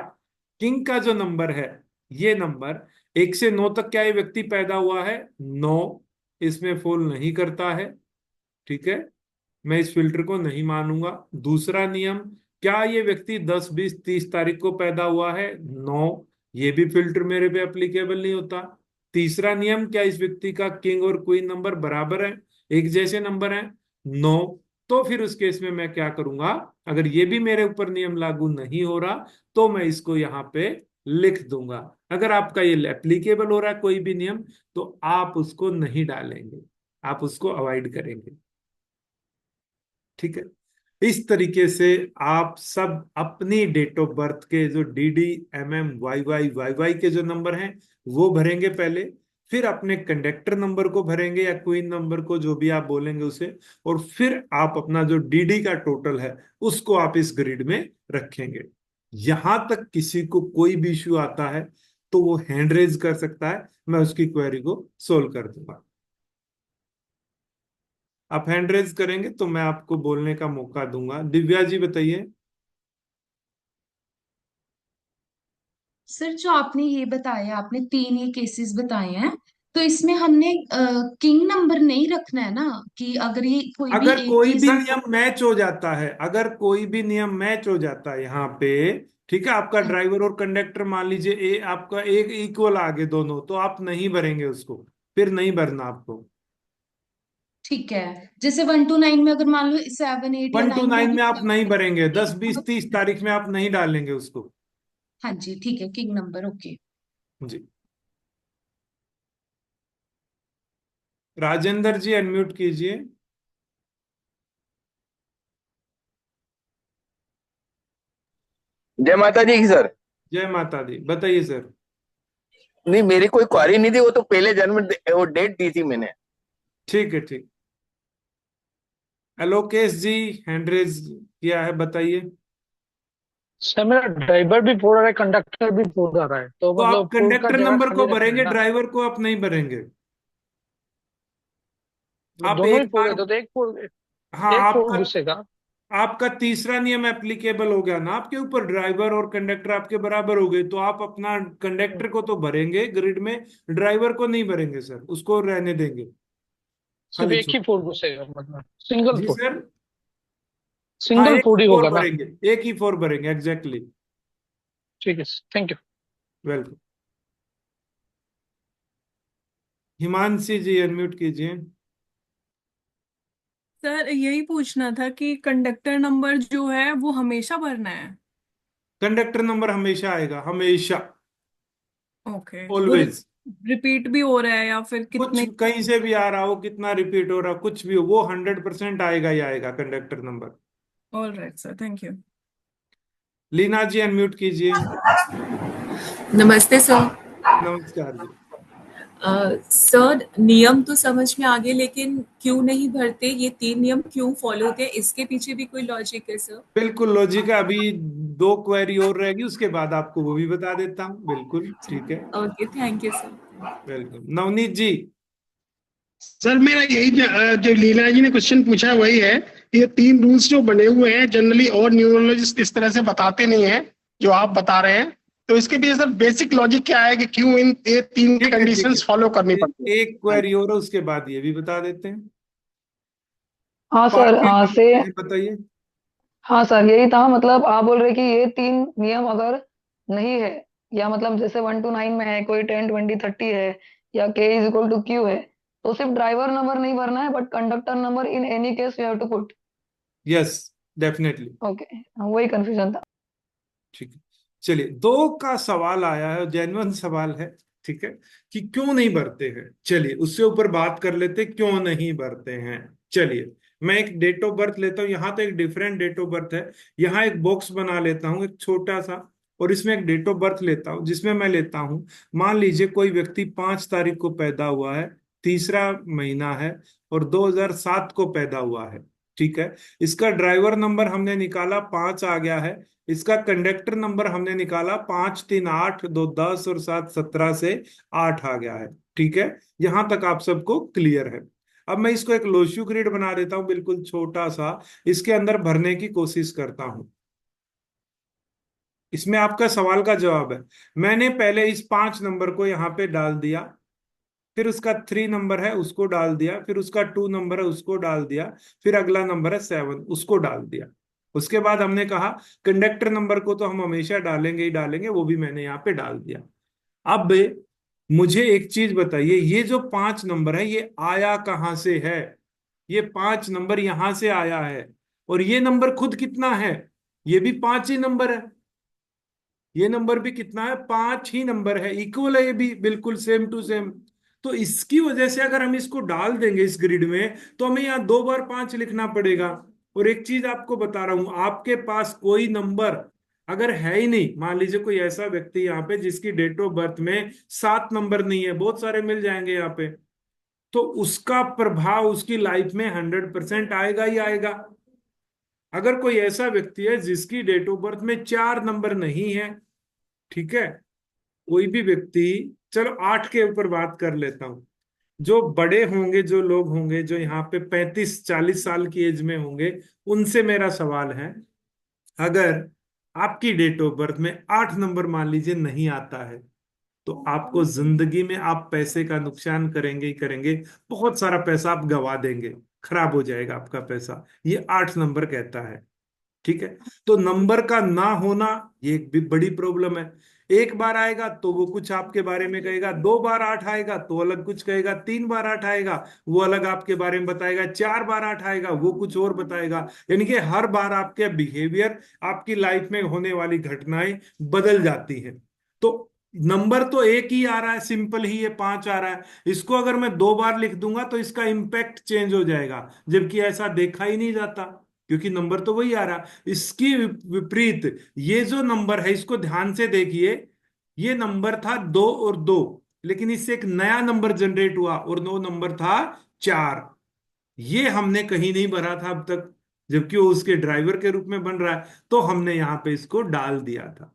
किंग का जो नंबर है, ये नंबर 1 से 9 तक क्या ये व्यक्ति पैदा हुआ है? 9, इसमें फॉल नहीं करता है। ठीक है, मैं इस फिल्टर को नहीं मानूंगा। दूसरा नियम, क्या ये व्यक्ति 10, 20, 30 तारीख को पैदा हुआ है? 9, ये भी फिल्टर मेरे पे एप्लीकेबल नहीं होता। तीसरा नियम, क्या इस व्यक्ति का किंग और क्वीन नंबर बराबर है, एक जैसे नंबर है? 9, तो फिर उस केस में मैं क्या करूंगा, अगर ये भी मेरे ऊपर नियम लागू नहीं हो रहा, तो मैं इसको यहाँ पे लिख दूंगा। अगर आपका ये एप्लीकेबल हो रहा है कोई भी नियम, तो आप उसको नहीं डालेंगे, आप उसको अवॉइड करेंगे। ठीक है। इस तरीके से आप सब अपनी डेट ऑफ बर्थ के जो DD, MM, YY के जो नंबर हैं वो भरेंगे पहले, फिर अपने कंडक्टर नंबर को भरेंगे या क्वीन नंबर को, जो भी आप बोलेंगे उसे, और फिर आप अपना जो DD का टोटल है उसको आप इस ग्रिड में रखेंगे। यहां तक किसी को कोई भी इश्यू आता है तो वो हैंड रेज कर सकता है, मैं उसकी क्वेरी को सोल्व कर दूंगा। आप हैंड रेज करेंगे तो मैं आपको बोलने का मौका दूंगा। दिव्या जी बताइए। सर, जो आपने ये बताया, आपने तीन ये केसेस बताए हैं, तो इसमें हमने किंग नंबर नहीं रखना है ना? कि अगर ये कोई भी अगर एक कोई केस। भी नियम मैच हो जाता है, अगर कोई भी नियम मैच हो जाता है यहाँ पे, ठीक है, आपका हाँ, ड्राइवर और कंडक्टर मान लीजिए आपका एक इक्वल आगे दोनों, तो आप नहीं भरेंगे उसको, फिर नहीं भरना आपको। ठीक है। जैसे 1 to 9 में अगर मान लो 7, 8 या वन टू 9 को नाइन भी में आप नहीं भरेंगे, किंग 10, 20, 30 तारीख में आप नहीं डालेंगे उसको। हाँ जी, ठीक है, किंग नंबर ओके। जी। राजेंद्र जी अनम्यूट कीजिए। जय माता दी सर। जय माता दी, बताइए सर। नहीं, मेरी कोई क्वारी नहीं थी, वो तो पहले जन्म वो डेट दी थी मैंने। ठीक है, ठीक। एलोकेश जी हैंड रेज किया है, बताइए। सर मेरा ड्राइवर भी फोड़ रहा है, कंडक्टर भी फोड़ रहा है, तो तो आप मतलब फोड़ का कंडक्टर जगह नंबर को खाली रखना है भरेंगे, ना? ड्राइवर को आप नहीं भरेंगे। वो आप दोनों ही एक फोड़ बार, रहे थे तो एक फोड़ गए। हाँ, एक आपका फुट घुसेगा। आपका तीसरा नियम एप्लीकेबल हो गया ना आपके ऊपर, ड्राइवर और कंडक्टर आपके बराबर हो गए, तो आप अपना कंडक्टर को तो भरेंगे ग्रिड में, ड्राइवर को नहीं भरेंगे सर, उसको रहने देंगे, सिर्फ खाली एक छोड़। ही फुट घुसेगा, मतलब सिंगल जी फुट। सर। हाँ, सिंगल एक फुट ही ही फोर होगा ना? भरेंगे, एक ही फोर भरेंगे, एग्जैक्टली। ठीक है, thank you. Welcome. Himanshi ji unmute कीजिए। सर यही पूछना था कि कंडक्टर नंबर जो है वो हमेशा भरना है? कंडक्टर नंबर हमेशा आएगा, हमेशा, ओके। वो ऑलवेज। रिपीट भी हो रहा है या फिर कुछ कितने? कहीं से भी आ रहा हो, कितना रिपीट हो रहा, कुछ भी हो, वो 100% आएगा ही आएगा conductor number. All right sir, thank you. Leena ji unmute कीजिए। नमस्ते सर। नमस्कार जी। सर नियम तो समझ में आ गए, लेकिन क्यों नहीं भरते, ये 3 नियम क्यों फॉलो होते हैं, इसके पीछे भी कोई लॉजिक है सर? बिल्कुल लॉजिक है, अभी दो क्वेरी और रहेगी, उसके बाद आपको वो भी बता देता हूँ, बिल्कुल ठीक है। Okay, thank you sir. Welcome. Navneet ji. Sir मेरा यही जो लीला जी ने क्वेश्चन पूछा है वही है। ये 3 रूल्स जो बने हुए हैं जनरली और न्यूरोलॉजिस्ट इस तरह से बताते नहीं है जो आप बता रहे हैं, तो इसके पीछे सर बेसिक लॉजिक क्या है कि क्यों ये 3 ठीक है, ठीक है, कंडीशंस फॉलो करनी पड़ती है? एक हाँ क्वेरी और है, उसके बाद ये भी बता देते हैं। हाँ सर, पांचवें हाँ से। नंबर बताइए। हाँ सर, यही था, मतलब आप बोल रहे कि ये 3 नियम अगर नहीं है, या मतलब जैसे 1 to 9 में है, कोई 10 20 30 है, या K = Q है, तो सिर्फ ड्राइवर नंबर नहीं भरना है, but conductor number in any case you have to put. Yes, definitely. Okay, वही कंफ्यूजन था। ठीक है, चलिए, दो का सवाल आया है, जेन्युइन सवाल है, ठीक है, कि क्यों नहीं भरते हैं। चलिए उससे ऊपर बात कर लेते हैं, क्यों नहीं भरते हैं। चलिए, मैं एक डेट ऑफ बर्थ लेता हूं, यहाँ तो एक डिफरेंट डेट ऑफ बर्थ है, यहाँ एक बॉक्स बना लेता हूँ एक छोटा सा, और इसमें एक डेट ऑफ बर्थ लेता हूँ, जिसमें मैं लेता हूँ, मान लीजिए कोई व्यक्ति 5 तारीख को पैदा हुआ है, तीसरा महीना है, और 2007 को पैदा हुआ है, ठीक है। इसका ड्राइवर नंबर हमने निकाला, 5 आ गया है। इसका कंडक्टर नंबर हमने निकाला, 5 3 8 2 10 और 7 17 से 8 आ गया है, ठीक है। यहां तक आप सबको क्लियर है। अब मैं इसको एक लोशू ग्रिड बना देता हूं, बिल्कुल छोटा सा, इसके अंदर भरने की कोशिश करता हूं। इसमें आपका सवाल का जवाब है, मैंने पहले इस 5 नंबर को यहाँ पे डाल दिया, फिर उसका 3 नंबर है उसको डाल दिया, फिर उसका 2 नंबर है उसको डाल दिया, फिर अगला नंबर है 7 उसको डाल दिया। उसके बाद हमने कहा कंडक्टर नंबर को तो हम हमेशा डालेंगे ही डालेंगे, वो भी मैंने यहाँ पे डाल दिया। अब मुझे एक चीज बताइए, ये जो 5 नंबर है ये आया कहाँ से है। ये 5 नंबर यहां से आया है, और ये नंबर खुद कितना है, ये भी 5 ही नंबर है, ये नंबर भी कितना है, 5 ही नंबर है, इक्वल है, ये भी बिल्कुल सेम टू सेम। तो इसकी वजह से अगर हम इसको डाल देंगे इस ग्रिड में, तो हमें यहाँ 2 बार 5 लिखना पड़ेगा। और एक चीज आपको बता रहा हूं, आपके पास कोई नंबर अगर है ही नहीं, मान लीजिए कोई ऐसा व्यक्ति यहाँ पे जिसकी डेट ऑफ बर्थ में 7 नंबर नहीं है, बहुत सारे मिल जाएंगे यहाँ पे, तो उसका प्रभाव उसकी लाइफ में 100% आएगा ही आएगा। अगर कोई ऐसा व्यक्ति है जिसकी डेट ऑफ बर्थ में 4 नंबर नहीं है, ठीक है, कोई भी व्यक्ति, चलो 8 के ऊपर बात कर लेता हूं, जो बड़े होंगे, जो लोग होंगे जो यहाँ पे 35 40 साल की एज में होंगे, उनसे मेरा सवाल है, अगर आपकी डेट ऑफ बर्थ में 8 नंबर मान लीजिए नहीं आता है, तो आपको जिंदगी में आप पैसे का नुकसान करेंगे ही करेंगे, बहुत सारा पैसा आप गवा देंगे, खराब हो जाएगा आपका पैसा, ये 8 नंबर कहता है, ठीक है। तो नंबर का ना होना ये एक भी बड़ी प्रॉब्लम है। एक बार आएगा तो वो कुछ आपके बारे में कहेगा, 2 बार 8 आएगा तो अलग कुछ कहेगा, 3 बार 8 आएगा वो अलग आपके बारे में बताएगा, 4 बार 8 आएगा वो कुछ और बताएगा। यानी कि हर बार आपके बिहेवियर, आपकी लाइफ में होने वाली घटनाएं बदल जाती हैं। तो नंबर तो एक ही आ रहा है, सिंपल ही ये 5 आ रहा है, इसको अगर मैं 2 बार लिख दूंगा तो इसका इम्पैक्ट चेंज हो जाएगा, जबकि ऐसा देखा ही नहीं जाता, क्योंकि नंबर तो वही आ रहा। इसकी विपरीत ये जो नंबर है, इसको ध्यान से देखिए, ये नंबर था 2 और 2, लेकिन इससे एक नया नंबर जनरेट हुआ और वो नंबर था 4। ये हमने कहीं नहीं भरा था अब तक, जबकि वो उसके ड्राइवर के रूप में बन रहा है, तो हमने यहां पे इसको डाल दिया था।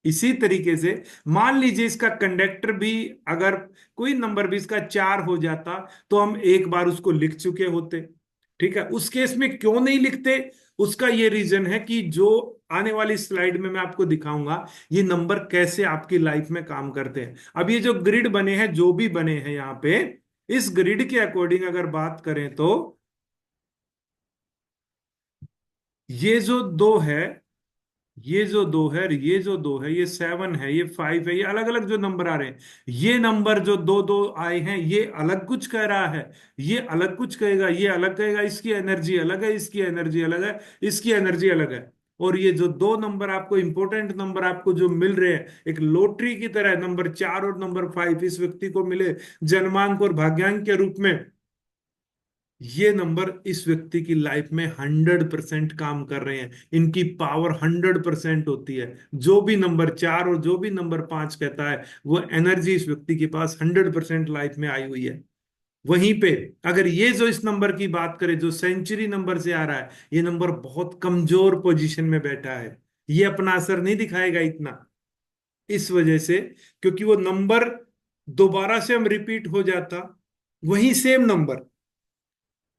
इसी तरीके से मान लीजिए इसका कंडक्टर भी, अगर कोई नंबर भी इसका 4 हो जाता, तो हम एक बार उसको लिख चुके होते, ठीक है, उस केस में क्यों नहीं लिखते, उसका ये रीजन है कि जो आने वाली स्लाइड में मैं आपको दिखाऊंगा ये नंबर कैसे आपकी लाइफ में काम करते हैं। अब ये जो ग्रिड बने हैं, जो भी बने हैं यहाँ पे, इस ग्रिड के अकॉर्डिंग अगर बात करें तो ये जो दो है, ये जो दो है, ये जो दो है, ये 7 है, ये 5 है, ये अलग अलग जो नंबर आ रहे हैं, ये नंबर जो दो दो आए हैं ये अलग कुछ कह रहा है, ये अलग कुछ कहेगा, ये अलग कहेगा, इसकी एनर्जी अलग है, इसकी एनर्जी अलग है, इसकी एनर्जी अलग है। और ये जो दो नंबर आपको, इंपॉर्टेंट नंबर आपको जो मिल रहे हैं एक लॉटरी की तरह, नंबर 4 और नंबर 5 इस व्यक्ति को मिले जन्मांक और भाग्यांक के रूप में, ये नंबर इस व्यक्ति की लाइफ में 100% काम कर रहे हैं, इनकी पावर 100% होती है। जो भी नंबर 4 और जो भी नंबर 5 कहता है वो एनर्जी इस व्यक्ति के पास 100% लाइफ में आई हुई है। वहीं पे अगर ये जो इस नंबर की बात करें जो सेंचुरी नंबर से आ रहा है, ये नंबर बहुत कमजोर पोजीशन में बैठा है, ये अपना असर नहीं दिखाएगा इतना, इस वजह से क्योंकि वो नंबर दोबारा से हम रिपीट हो जाता, वही सेम नंबर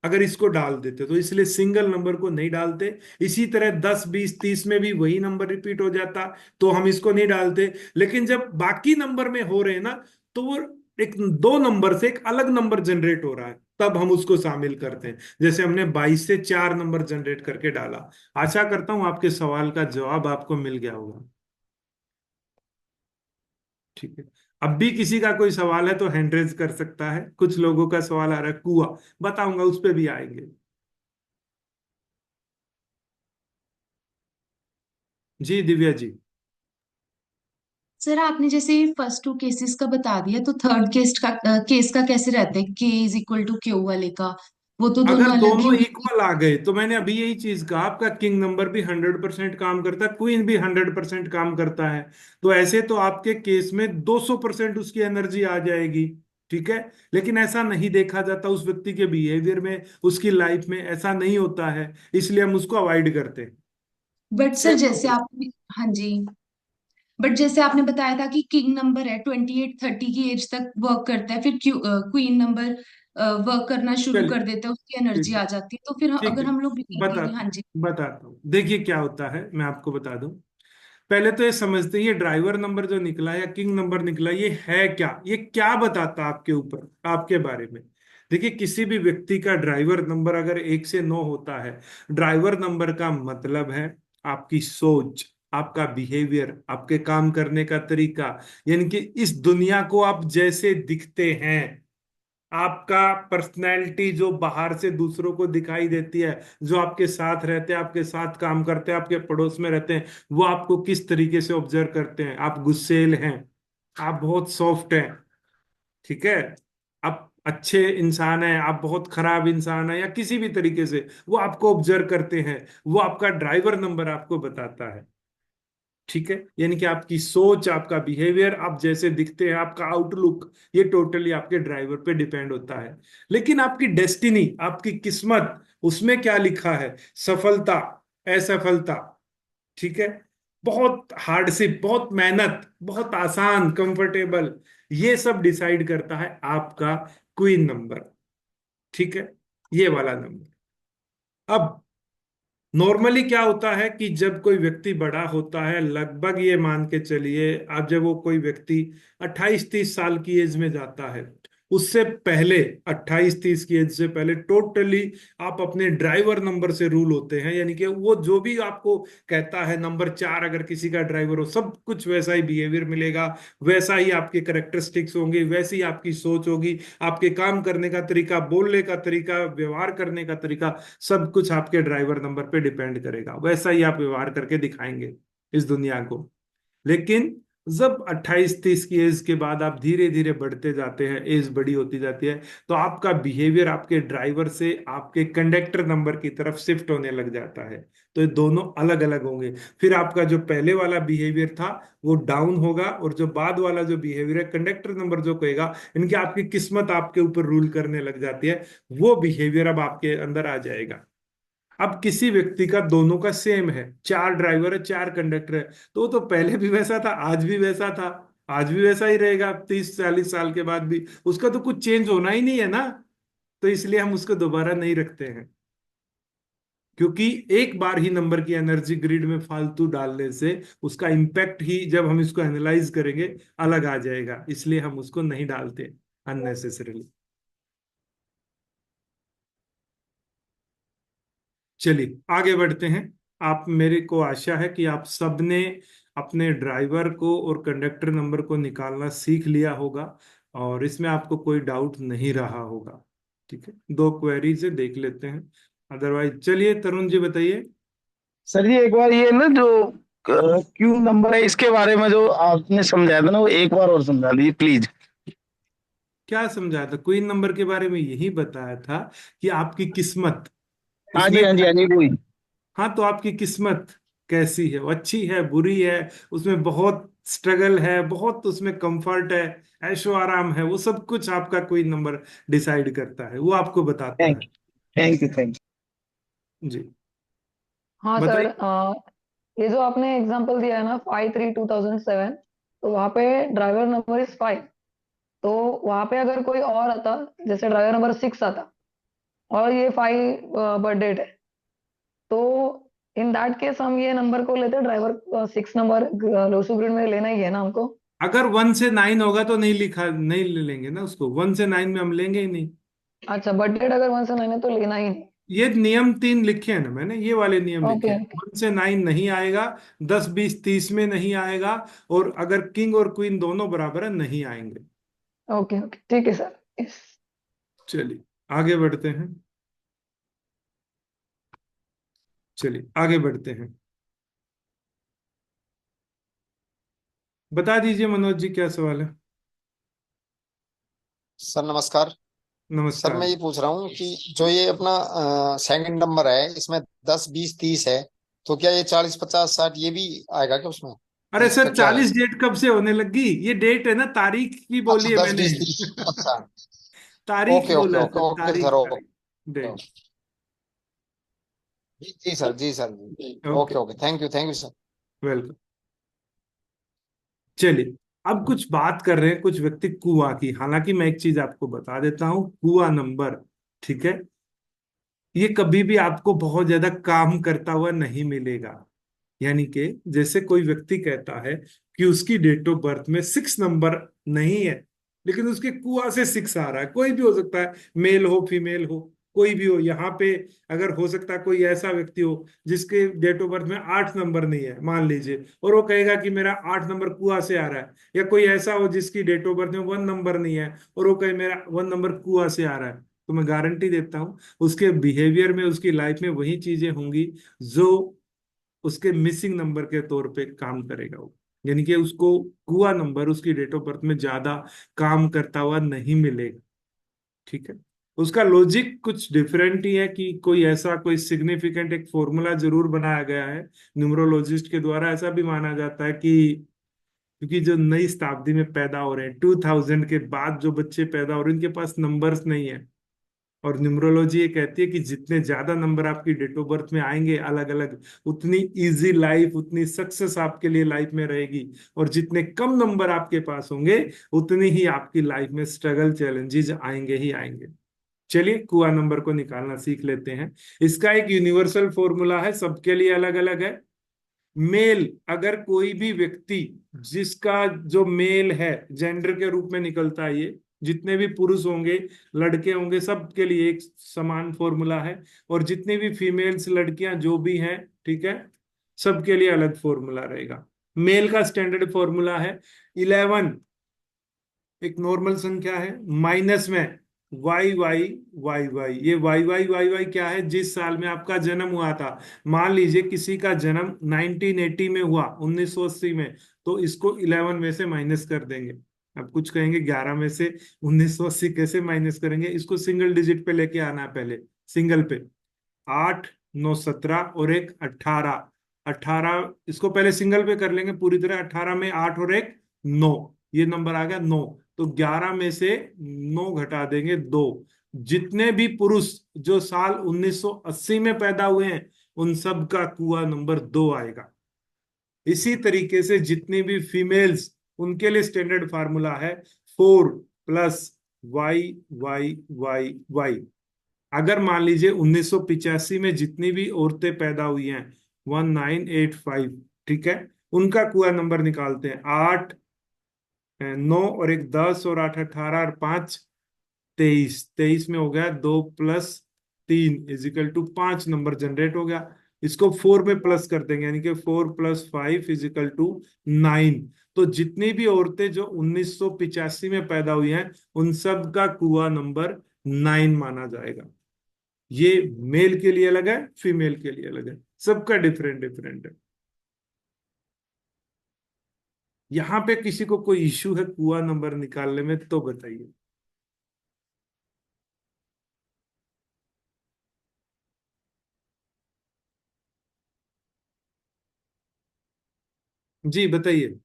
अगर इसको डाल देते, तो इसलिए सिंगल नंबर को नहीं डालते। इसी तरह 10 20 30 में भी वही नंबर रिपीट हो जाता तो हम इसको नहीं डालते। लेकिन जब बाकी नंबर में हो रहे हैं ना, तो वो एक दो नंबर से एक अलग नंबर जनरेट हो रहा है, तब हम उसको शामिल करते हैं। जैसे हमने 22 से 4 नंबर जनरेट करके डाला। आशा करता हूं आपके सवाल का जवाब आपको मिल गया होगा। ठीक है, अब भी किसी का कोई सवाल है तो हैंड रेज कर सकता है। कुछ लोगों का सवाल आ रहा है कुआं, बताऊंगा, उस पर भी आएंगे। जी दिव्या जी। सर आपने जैसे फर्स्ट टू केसेस का बता दिया, तो थर्ड केस का कैसे रहता है, के इज इक्वल टू क्यू वाले का? वो तो अगर दोनों अलग ही दोनों होंगे। इक्वल आ गए तो मैंने अभी यही चीज कहा, आपका किंग नंबर भी 100% काम करता है, क्वीन भी 100% काम करता है। तो ऐसे तो आपके केस में 200% उसकी एनर्जी आ जाएगी। ठीक है, लेकिन ऐसा नहीं देखा जाता उस व्यक्ति के बिहेवियर में, उसकी लाइफ में ऐसा नहीं होता है, इसलिए हम उसको अवॉइड करते हैं। बट सर सेम जैसे आपने, हाँ जी, बट जैसे आपने बताया था कि किंग नंबर है 28-30 की एज तक वर्क करता है, फिर क्वीन नंबर वर्क करना शुरू चलिए, कर देता है, उसकी ठीक एनर्जी है, आ जाती है। तो फिर ठीक अगर है, हम लोग हाँ बताता जी। बताता हूँ। देखिए क्या होता है, मैं आपको बता दूं। पहले तो ये समझते हैं ये ड्राइवर नंबर जो निकला या किंग नंबर निकला, ये है क्या, ये क्या बताता है आपके ऊपर, आपके बारे में। देखिए किसी भी व्यक्ति का ड्राइवर नंबर अगर 1 से 9 होता है, ड्राइवर नंबर का मतलब है आपकी सोच, आपका बिहेवियर, आपके काम करने का तरीका, यानी कि इस दुनिया को आप जैसे दिखते हैं, आपका पर्सनैलिटी जो बाहर से दूसरों को दिखाई देती है, जो आपके साथ रहते हैं, आपके साथ काम करते हैं, आपके पड़ोस में रहते हैं, वो आपको किस तरीके से ऑब्जर्व करते हैं। आप गुस्सैल हैं, आप बहुत सॉफ्ट हैं, ठीक है, आप अच्छे इंसान हैं, आप बहुत खराब इंसान हैं, या किसी भी तरीके से वो आपको ऑब्जर्व करते हैं, वो आपका ड्राइवर नंबर आपको बताता है। ठीक है, यानी कि आपकी सोच, आपका बिहेवियर, आप जैसे दिखते हैं, आपका आउटलुक, ये टोटली आपके ड्राइवर पे डिपेंड होता है। लेकिन आपकी डेस्टिनी, आपकी किस्मत, उसमें क्या लिखा है, सफलता, असफलता, ठीक है, बहुत हार्डशिप, बहुत मेहनत, बहुत आसान, कंफर्टेबल, ये सब डिसाइड करता है आपका क्वीन नंबर। ठीक है, ये वाला नंबर। अब नॉर्मली क्या होता है कि जब कोई व्यक्ति बड़ा होता है, लगभग ये मान के चलिए अब जब वो कोई व्यक्ति 28-30 साल की एज में जाता है, उससे पहले 28-30 की एज से पहले टोटली आप अपने ड्राइवर नंबर से रूल होते हैं। यानी कि वो जो भी आपको कहता है, नंबर 4 अगर किसी का ड्राइवर हो, सब कुछ वैसा ही बिहेवियर मिलेगा, वैसा ही आपके करेक्टरिस्टिक्स होंगे, वैसी ही आपकी सोच होगी, आपके काम करने का तरीका, बोलने का तरीका, व्यवहार करने का तरीका, सब कुछ आपके ड्राइवर नंबर पे डिपेंड करेगा। वैसा ही आप व्यवहार करके दिखाएंगे इस दुनिया को। लेकिन जब 28-30 की एज के बाद आप धीरे धीरे बढ़ते जाते हैं, एज बड़ी होती जाती है, तो आपका बिहेवियर आपके ड्राइवर से आपके कंडक्टर नंबर की तरफ शिफ्ट होने लग जाता है। तो ये दोनों अलग अलग होंगे। फिर आपका जो पहले वाला बिहेवियर था वो डाउन होगा, और जो बाद वाला जो बिहेवियर है, कंडक्टर नंबर जो कहेगा, इनकी आपकी किस्मत आपके ऊपर रूल करने लग जाती है, वो बिहेवियर अब आपके अंदर आ जाएगा। अब किसी व्यक्ति का दोनों का सेम है, 4 ड्राइवर है, 4 कंडक्टर है, तो वो तो पहले भी वैसा था, आज भी वैसा था, आज भी वैसा ही रहेगा, 30-40 साल के बाद भी उसका तो कुछ चेंज होना ही नहीं है ना। तो इसलिए हम उसको दोबारा नहीं रखते हैं। क्योंकि एक बार ही नंबर की एनर्जी ग्रिड में फालतू डालने से उसका इम्पैक्ट ही, जब हम इसको एनालाइज करेंगे, अलग आ जाएगा, इसलिए हम उसको नहीं डालते अननेसेसरीली। चलिए आगे बढ़ते हैं। आप, मेरे को आशा है कि आप सबने अपने ड्राइवर को और कंडक्टर नंबर को निकालना सीख लिया होगा और इसमें आपको कोई डाउट नहीं रहा होगा। ठीक है, दो क्वेरी से देख लेते हैं, अदरवाइज चलिए तरुण जी बताइए। सर जी एक बार ये ना जो क्यू नंबर है इसके बारे में जो आपने समझाया था ना, वो एक बार और समझा दीजिए प्लीज। क्या समझाया था? क्वीन नंबर के बारे में यही बताया था कि आपकी किस्मत हाँ उसमें। जी हाँ जी हाँ जी वही। हाँ, तो आपकी किस्मत कैसी है? वो अच्छी है, बुरी है? उसमें बहुत स्ट्रगल है, बहुत उसमें कंफर्ट है, ऐशो आराम है, वो सब कुछ आपका क्वीन नंबर डिसाइड करता है, वो आपको बताता थैंक है। थैंक यू थैंक जी हाँ सर, बताइए। ये जो आपने एग्जांपल दिया है ना 5/3/2007, तो वहाँ पे ड्राइवर नंबर इज 5। तो वहाँ पे अगर कोई और आता, जैसे ड्राइवर नंबर 6 आता और ये 5 बर्थ डेट है, तो इन दैट केस हम ये नंबर को लेते हैं, ड्राइवर 6 नंबर लोसू ग्रिड में लेना ही है ना हमको। अगर 1 से 9 होगा तो नहीं लिखा, नहीं ले लेंगे ना उसको, 1 से 9 में हम लेंगे ही नहीं। अच्छा, बर्थ डेट अगर 1 से 9 है तो लेना ही नहीं। ये नियम 3 लिखे हैं ना मैंने, ये वाले नियम लिखे ओके हैं। ओके 1 से 9 नहीं आएगा, 10 20 30 में नहीं आएगा, और अगर किंग और क्वीन दोनों बराबर है नहीं आएंगे। ओके ओके, ठीक है सर, यस। चलिए आगे बढ़ते हैं। चलिए आगे बढ़ते हैं। बता दीजिए मनोज जी, क्या सवाल है? सर नमस्कार। सर नमस्कार। मैं ये पूछ रहा हूँ कि जो ये अपना सेकंड नंबर है, इसमें 10 20 30 है, तो क्या ये 40 50 60 ये भी आएगा क्या उसमें? अरे इसका सर, क्या है? 40 डेट कब से होने लगी? ये डेट है ना, तारीख की अच्छा बोली है 10 मैंने। 20 30, अच्छा। तारीख ओके ओके बोला ओके सर, ओके तारीख सर, तारीख, ओके। डेट। जी सर, जी सर, जी। Okay, okay okay, thank you sir. Welcome. चलिए, अब कुछ बात कर रहे हैं कुछ व्यक्ति कुआ की। हालांकि मैं एक चीज आपको बता देता हूं, कुआ नंबर, ठीक है, ये कभी भी आपको बहुत ज्यादा काम करता हुआ नहीं मिलेगा। यानी कि जैसे कोई व्यक्ति कहता है कि उसकी डेट ऑफ बर्थ में 6 नंबर नहीं है, लेकिन उसके कुआ से 6 आ रहा है। कोई भी हो सकता है, मेल हो फीमेल हो, कोई भी हो। यहाँ पे अगर हो सकता है कोई ऐसा व्यक्ति हो जिसके डेट ऑफ बर्थ में 8 नंबर नहीं है, मान लीजिए, और वो कहेगा कि मेरा 8 नंबर कुआ से आ रहा है। या कोई ऐसा हो जिसकी डेट ऑफ बर्थ में 1 नंबर नहीं है और वो कहे मेरा 1 नंबर कुआ से आ रहा है, तो मैं गारंटी देता हूं उसके बिहेवियर में, उसकी लाइफ में वही चीजें होंगी जो उसके मिसिंग नंबर के तौर पे काम करेगा वो। यानी कि उसको कुआ नंबर उसकी डेट ऑफ बर्थ में ज्यादा काम करता हुआ नहीं मिलेगा। ठीक है, उसका लॉजिक कुछ डिफरेंट ही है कि कोई ऐसा कोई सिग्निफिकेंट एक फॉर्मूला जरूर बनाया गया है न्यूमरोलॉजिस्ट के द्वारा। ऐसा भी माना जाता है कि क्योंकि जो नई शताब्दी में पैदा हो रहे हैं, 2000 के बाद जो बच्चे पैदा हो रहे हैं, उनके पास नंबर्स नहीं है। और न्यूमरोलॉजी ये कहती है कि जितने ज्यादा नंबर आपकी डेट ऑफ बर्थ में आएंगे अलग अलग, उतनी इजी लाइफ, उतनी सक्सेस आपके लिए लाइफ में रहेगी। और जितने कम नंबर आपके पास होंगे, उतनी ही आपकी लाइफ में स्ट्रगल चैलेंजेस आएंगे ही आएंगे। चलिए कुआ नंबर को निकालना सीख लेते हैं। इसका एक यूनिवर्सल फॉर्मूला है, सबके लिए अलग अलग है। मेल, अगर कोई भी व्यक्ति जिसका जो मेल है जेंडर के रूप में निकलता है, ये जितने भी पुरुष होंगे, लड़के होंगे, सबके लिए एक समान फॉर्मूला है। और जितनी भी फीमेल्स, लड़कियां जो भी हैं, ठीक है, सबके लिए अलग फॉर्मूला रहेगा। मेल का स्टैंडर्ड फॉर्मूला है 11, एक नॉर्मल संख्या है, माइनस में वाई वाई वाई वाई। ये वाई वाई वाई वाई क्या है? जिस साल में आपका जन्म हुआ था। मान लीजिए किसी का जन्म 1980 में हुआ, 1980 में, तो इसको 11 में से माइनस कर देंगे। अब कुछ कहेंगे 11 में से 1980 कैसे माइनस करेंगे? इसको सिंगल डिजिट पे लेके आना है, पहले सिंगल पे। 8 9 17 और एक 18, 18, इसको पहले सिंगल पे कर लेंगे पूरी तरह। 18 में 8 और एक 9, ये नंबर आ गया 9। तो 11 में से 9 घटा देंगे 2। जितने भी पुरुष जो साल 1980 में पैदा हुए हैं, उन सब का कुआ नंबर 2 आएगा। इसी तरीके से जितनी भी फीमेल्स, उनके लिए स्टैंडर्ड फार्मूला है 4 + वाई वाई वाई वाई। अगर मान लीजिए 1985 में जितनी भी औरतें पैदा हुई हैं 1985, ठीक है, उनका कुआ नंबर निकालते हैं। 8, 9 और एक 10 और 8 18 और 5 23। 23 में हो गया 2 + 3 इजिकल टू 5 नंबर जनरेट हो गया। इसको 4 में प्लस कर देंगे, यानी कि 4 + 5 इजिकल टू 9। तो जितनी भी औरतें जो 1985 में पैदा हुई हैं उन सब का कुआ नंबर 9 माना जाएगा। ये मेल के लिए अलग है, फीमेल के लिए अलग है, सबका डिफरेंट डिफरेंट है। यहाँ पे किसी को कोई इश्यू है कुआ नंबर निकालने में तो बताइए। जी बताइए।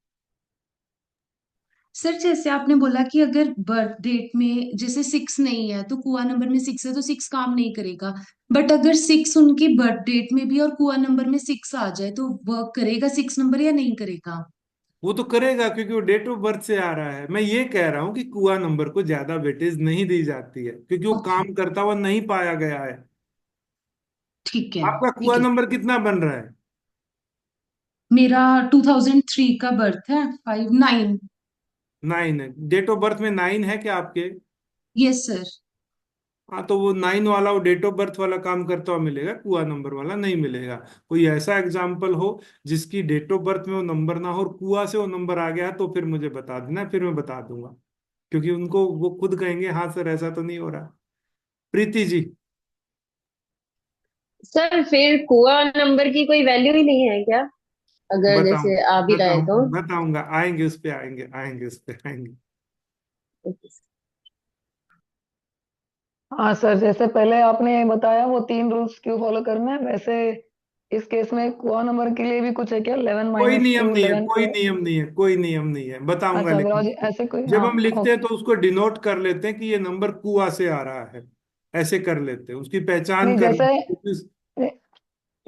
सर जैसे आपने बोला कि अगर बर्थ डेट में जैसे 6 नहीं है तो कुआ नंबर में 6 है तो 6 काम नहीं करेगा। बट अगर 6 उनकी बर्थ डेट में भी और कुआ नंबर में 6 आ जाए तो वर्क करेगा 6 नंबर या नहीं करेगा? वो तो करेगा क्योंकि वो डेट ऑफ बर्थ से आ रहा है। मैं ये कह रहा हूँ कि कुआ नंबर को ज्यादा वेटेज नहीं दी जाती है क्योंकि वो ओके, काम करता हुआ नहीं पाया गया है। ठीक है। आपका कुआ ठीक है, नंबर कितना बन रहा है? मेरा 2003 का बर्थ है, 59। 9 है। डेट ऑफ बर्थ में 9 है क्या आपके? Yes sir. हाँ, तो वो 9 वाला वो डेट ऑफ बर्थ वाला काम करता हुआ मिलेगा, कुआ नंबर वाला नहीं मिलेगा। कोई ऐसा एग्जाम्पल हो जिसकी डेट ऑफ बर्थ में वो नंबर ना हो और कुआ से वो नंबर आ गया तो फिर मुझे बता देना, फिर मैं बता दूंगा। क्योंकि उनको वो खुद कहेंगे हाँ सर ऐसा तो नहीं हो रहा। प्रीति जी। सर फिर कुआ नंबर की कोई वैल्यू ही नहीं है क्या, अगर बताऊं जैसे आ भी रहा है तो? बताऊंगा, आएंगे उस पे, आएंगे उस पे आएंगे। हाँ सर, जैसे पहले आपने बताया वो 3 रूल्स क्यों फॉलो करना है, वैसे इस केस में कुआ नंबर के लिए भी कुछ है क्या? 11 कोई माइनस नियम क्यू नहीं है, 11 कोई क्यू? नियम नहीं है, कोई नियम नहीं है, बताऊंगा। अच्छा, लेकिन लॉजिक ऐसे कोई, जब हाँ हम लिखते हैं ओके। तो उसको डिनोट कर लेते हैं कि ये नंबर कुआ से आ रहा है, ऐसे कर लेते हैं, उसकी पहचान नहीं, कर जैसे लेते हैं।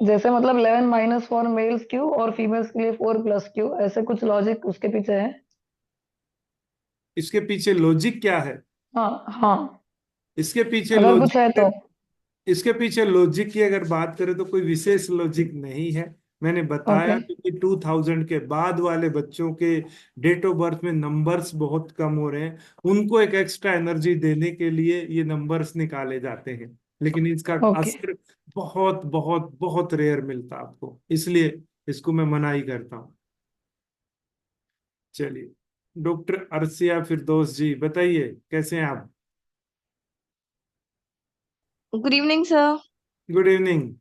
जैसे मतलब 11 माइनस फॉर मेल्स क्यू और फीमेल्स के लिए 4 + क्यू, ऐसे कुछ लॉजिक उसके पीछे है? इसके पीछे लॉजिक क्या है? हाँ हाँ, इसके पीछे अगर कुछ है लॉजिक, तो। इसके पीछे लॉजिक की अगर बात करें तो कोई विशेष लॉजिक नहीं है। मैंने ओके। बताया कि 2000 के बाद वाले बच्चों के डेट ऑफ बर्थ में नंबर्स बहुत कम हो रहे हैं, उनको एक एक्स्ट्रा एनर्जी देने के लिए ये नंबर्स निकाले जाते हैं। लेकिन इसका ओके। असर बहुत बहुत बहुत रेयर मिलता है आपको, इसलिए इसको मैं मना ही करता हूँ। चलिए, डॉक्टर अरसिया फिरदौस जी बताइए कैसे हैं आप? Good evening sir. Good evening.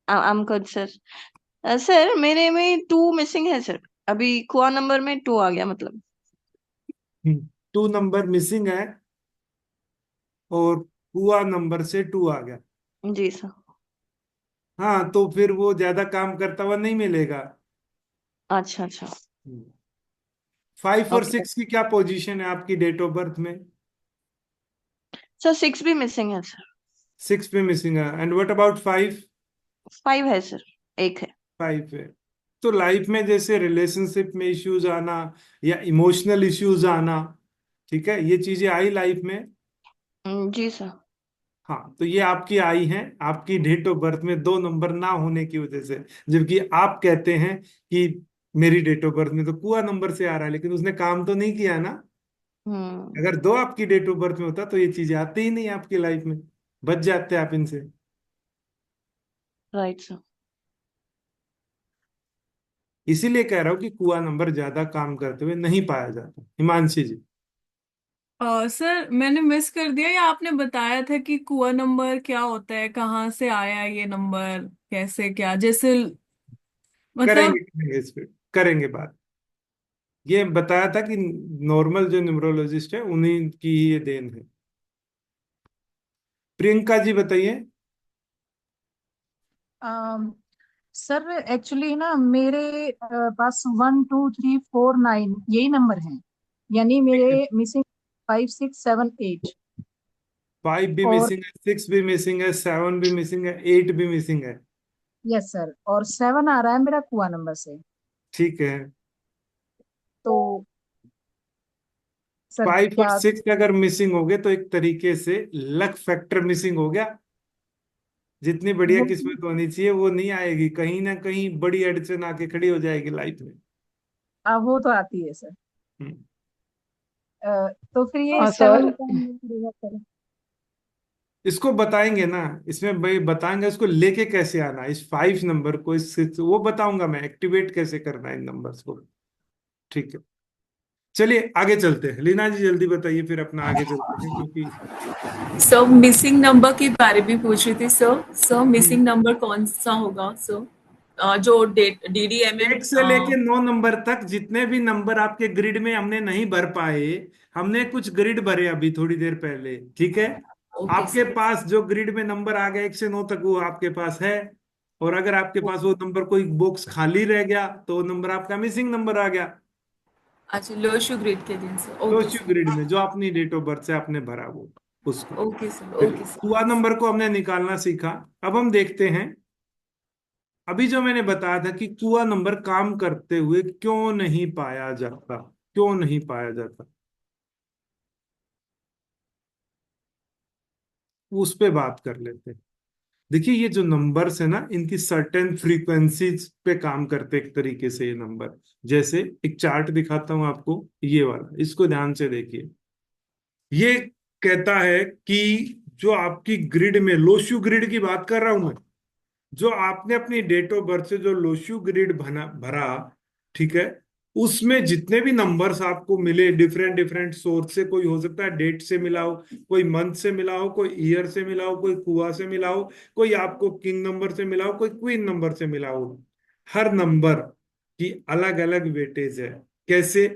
I am good sir. Sir मेरे में 2 मिसिंग है सर। अभी कुआ नंबर में 2 आ गया मतलब। 2 नंबर मिसिंग है और हुआ नंबर से 2 आ गया। जी सर। हाँ, तो फिर वो ज्यादा काम करता हुआ नहीं मिलेगा। अच्छा अच्छा। 5 और ओके 6 की क्या पोजीशन है आपकी डेट ऑफ बर्थ में? सर, 6 भी मिसिंग है सर। 6 भी मिसिंग है। And what about 5? 5 है सर, एक है। 5 है। तो लाइफ में जैसे रिलेशनशिप में इश्यूज आना या इमोशनल इश्यूज आना, ठीक है, ये चीजें आई लाइफ में। जी सर। हाँ, तो ये आपकी आई हैं आपकी डेट ऑफ बर्थ में 2 नंबर ना होने की वजह से। जबकि आप कहते हैं कि मेरी डेट ऑफ बर्थ में तो कुआ नंबर से आ रहा है, लेकिन उसने काम तो नहीं किया ना। हम्म। अगर 2 आपकी डेट ऑफ बर्थ में होता तो ये चीजें आती ही नहीं आपकी लाइफ में, बच जाते आप इनसे। Right sir. इसीलिए कह रहा हूँ कि कुआ नंबर ज्यादा काम करते हुए नहीं पाया जाता। हिमांशी जी। सर मैंने मिस कर दिया या आपने बताया था कि कुआ नंबर क्या होता है, कहाँ से आया ये नंबर, कैसे क्या, जैसे करेंगे मतलब। करेंगे इस पे, करेंगे बात। ये बताया था कि नॉर्मल जो न्यूमरोलॉजिस्ट है उन्हीं की ही ये देन है। प्रियंका जी बताइए। सर एक्चुअली ना मेरे पास 1 2 3 4 9 यही नंबर है, यानी मेरे मिसिंग 5 6 7 8। 5 भी और मिसिंग है, 6 भी मिसिंग है, 7 भी मिसिंग है, 8 भी मिसिंग है। यस सर, और 7 आ रहा है मेरा कुआ नंबर से। ठीक है। तो सर 5 और क्या 6 अगर मिसिंग हो गए तो एक तरीके से लक फैक्टर मिसिंग हो गया। जितनी बढ़िया वो किस्मत होनी चाहिए वो नहीं आएगी, कहीं ना कहीं बड़ी अड़चन आके खड़ी हो जाएगी लाइफ में। वो तो आती है सर। हम्म। तो फिर ये हाँ 7 सर। का हमने पड़ेगा सर। इसको बताएंगे ना, इसमें भाई बताएंगे उसको लेके कैसे आना, इस 5 नंबर को, इस वो बताऊंगा मैं, एक्टिवेट कैसे करना है इन नंबर्स को। ठीक है, चलिए आगे चलते हैं। लीना जी जल्दी बताइए, फिर अपना आगे चलते हैं क्योंकि सर मिसिंग नंबर के बारे में पूछ रही थी सर। सर मिसिंग नंबर कौन सा होगा सर? जो DDMM। 1 से लेके 9 नंबर तक जितने भी नंबर आपके ग्रिड में हमने नहीं भर पाए, हमने कुछ ग्रिड भरे अभी थोड़ी देर पहले, ठीक है। ओके आपके सर। पास जो ग्रिड में नंबर आ गया 1 से 9 तक वो आपके पास है। और अगर आपके पास वो नंबर कोई बॉक्स खाली रह गया तो वो नंबर आपका मिसिंग नंबर आ गया। अच्छा, लोशु ग्रिड के दिन सर। ओके लोशियो सर। ग्रिड में जो अपनी डेट ऑफ बर्थ से आपने भरा वो, उसको। Okay sir. चलिए, ओके सर। हुआ नंबर को हमने निकालना सीखा। अब हम देखते हैं, अभी जो मैंने बताया था कि कुआ नंबर काम करते हुए क्यों नहीं पाया जाता, क्यों नहीं पाया जाता, उस पे बात कर लेते हैं। देखिए ये जो नंबर्स है ना, इनकी सर्टेन फ्रीक्वेंसीज पे काम करते एक तरीके से ये नंबर। जैसे एक चार्ट दिखाता हूं आपको, ये वाला, इसको ध्यान से देखिए। ये कहता है कि जो आपकी ग्रिड में, लोशु ग्रिड की बात कर रहा हूं मैं, जो आपने अपनी डेट ऑफ बर्थ से जो लोशु ग्रिड भरा, ठीक है, उसमें जितने भी नंबर्स आपको मिले डिफरेंट डिफरेंट सोर्स से, कोई हो सकता है डेट से मिला हो, कोई मंथ से मिला हो, कोई ईयर से मिला हो, कोई कुआ से मिला हो, कोई आपको किंग नंबर से मिला हो, कोई क्वीन नंबर से मिला हो, हर नंबर की अलग अलग वेटेज है। कैसे?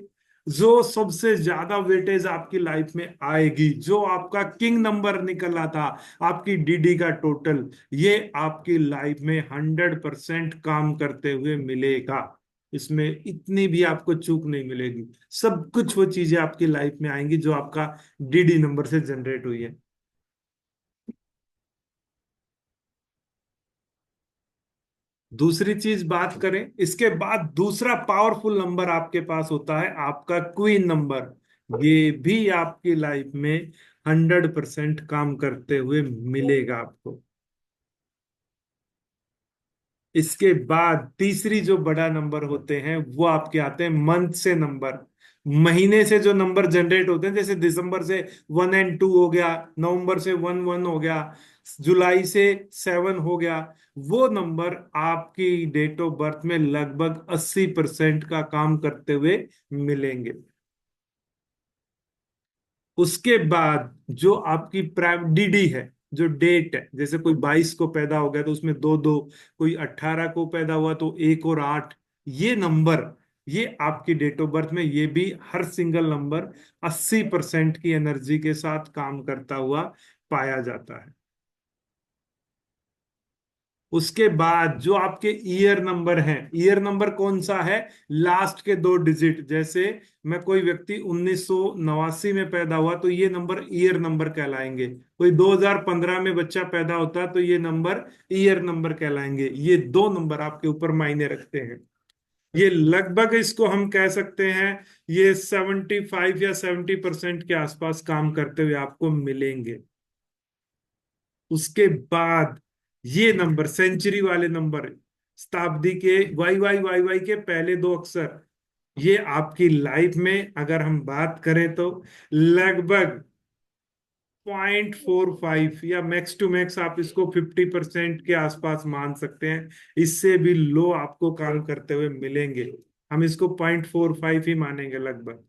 जो सबसे ज्यादा वेटेज आपकी लाइफ में आएगी, जो आपका किंग नंबर निकला था आपकी डीडी का टोटल, ये आपकी लाइफ में 100% काम करते हुए मिलेगा। इसमें इतनी भी आपको चूक नहीं मिलेगी। सब कुछ वो चीजें आपकी लाइफ में आएंगी जो आपका डीडी नंबर से जनरेट हुई है। दूसरी चीज बात करें, इसके बाद दूसरा पावरफुल नंबर आपके पास होता है आपका क्वीन नंबर। ये भी आपकी लाइफ में 100% काम करते हुए मिलेगा आपको। इसके बाद तीसरी जो बड़ा नंबर होते हैं वो आपके आते हैं मंथ से नंबर। महीने से जो नंबर जनरेट होते हैं, जैसे दिसंबर से 1 और 2 हो गया, नवंबर से 1 1 हो गया, जुलाई से 7 हो गया, वो नंबर आपकी डेट ऑफ बर्थ में लगभग 80% का काम करते हुए मिलेंगे। उसके बाद जो आपकी प्राइम डीडी है, जो डेट है, जैसे कोई 22 को पैदा हो गया तो उसमें 2 2, कोई 18 को पैदा हुआ तो 1 और 8, ये नंबर, ये आपकी डेट ऑफ बर्थ में ये भी हर सिंगल नंबर 80% की एनर्जी के साथ काम करता हुआ पाया जाता है। उसके बाद जो आपके ईयर नंबर हैं, ईयर नंबर कौन सा है? लास्ट के 2 डिजिट। जैसे मैं कोई व्यक्ति 1989 में पैदा हुआ तो ये नंबर ईयर नंबर कहलाएंगे। कोई 2015 में बच्चा पैदा होता है तो ये नंबर ईयर नंबर कहलाएंगे। ये 2 नंबर आपके ऊपर मायने रखते हैं। ये लगभग, इसको हम कह सकते हैं, ये 75 या 70% के आसपास काम करते हुए आपको मिलेंगे। उसके बाद ये नंबर, सेंचुरी वाले नंबर, शताब्दी के YYYY के पहले 2 अक्षर, ये आपकी लाइफ में अगर हम बात करें तो लगभग 0.45 या मैक्स टू मैक्स आप इसको 50% के आसपास मान सकते हैं। इससे भी लो आपको काम करते हुए मिलेंगे। हम इसको 0.45 ही मानेंगे लगभग,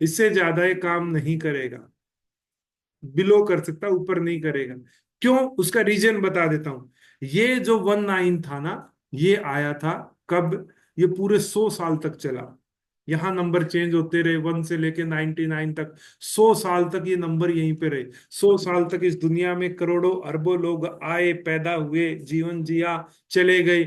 इससे ज्यादा ये काम नहीं करेगा। बिलो कर सकता, ऊपर नहीं करेगा। क्यों? उसका रीजन बता देता हूं। ये जो 19 था ना, ये आया था कब? ये पूरे 100 साल तक चला। यहाँ नंबर चेंज होते रहे 1 से लेके 99 तक, 100 साल तक ये नंबर यहीं पे रहे। 100 साल तक इस दुनिया में करोड़ों अरबों लोग आए, पैदा हुए, जीवन जिया, चले गए,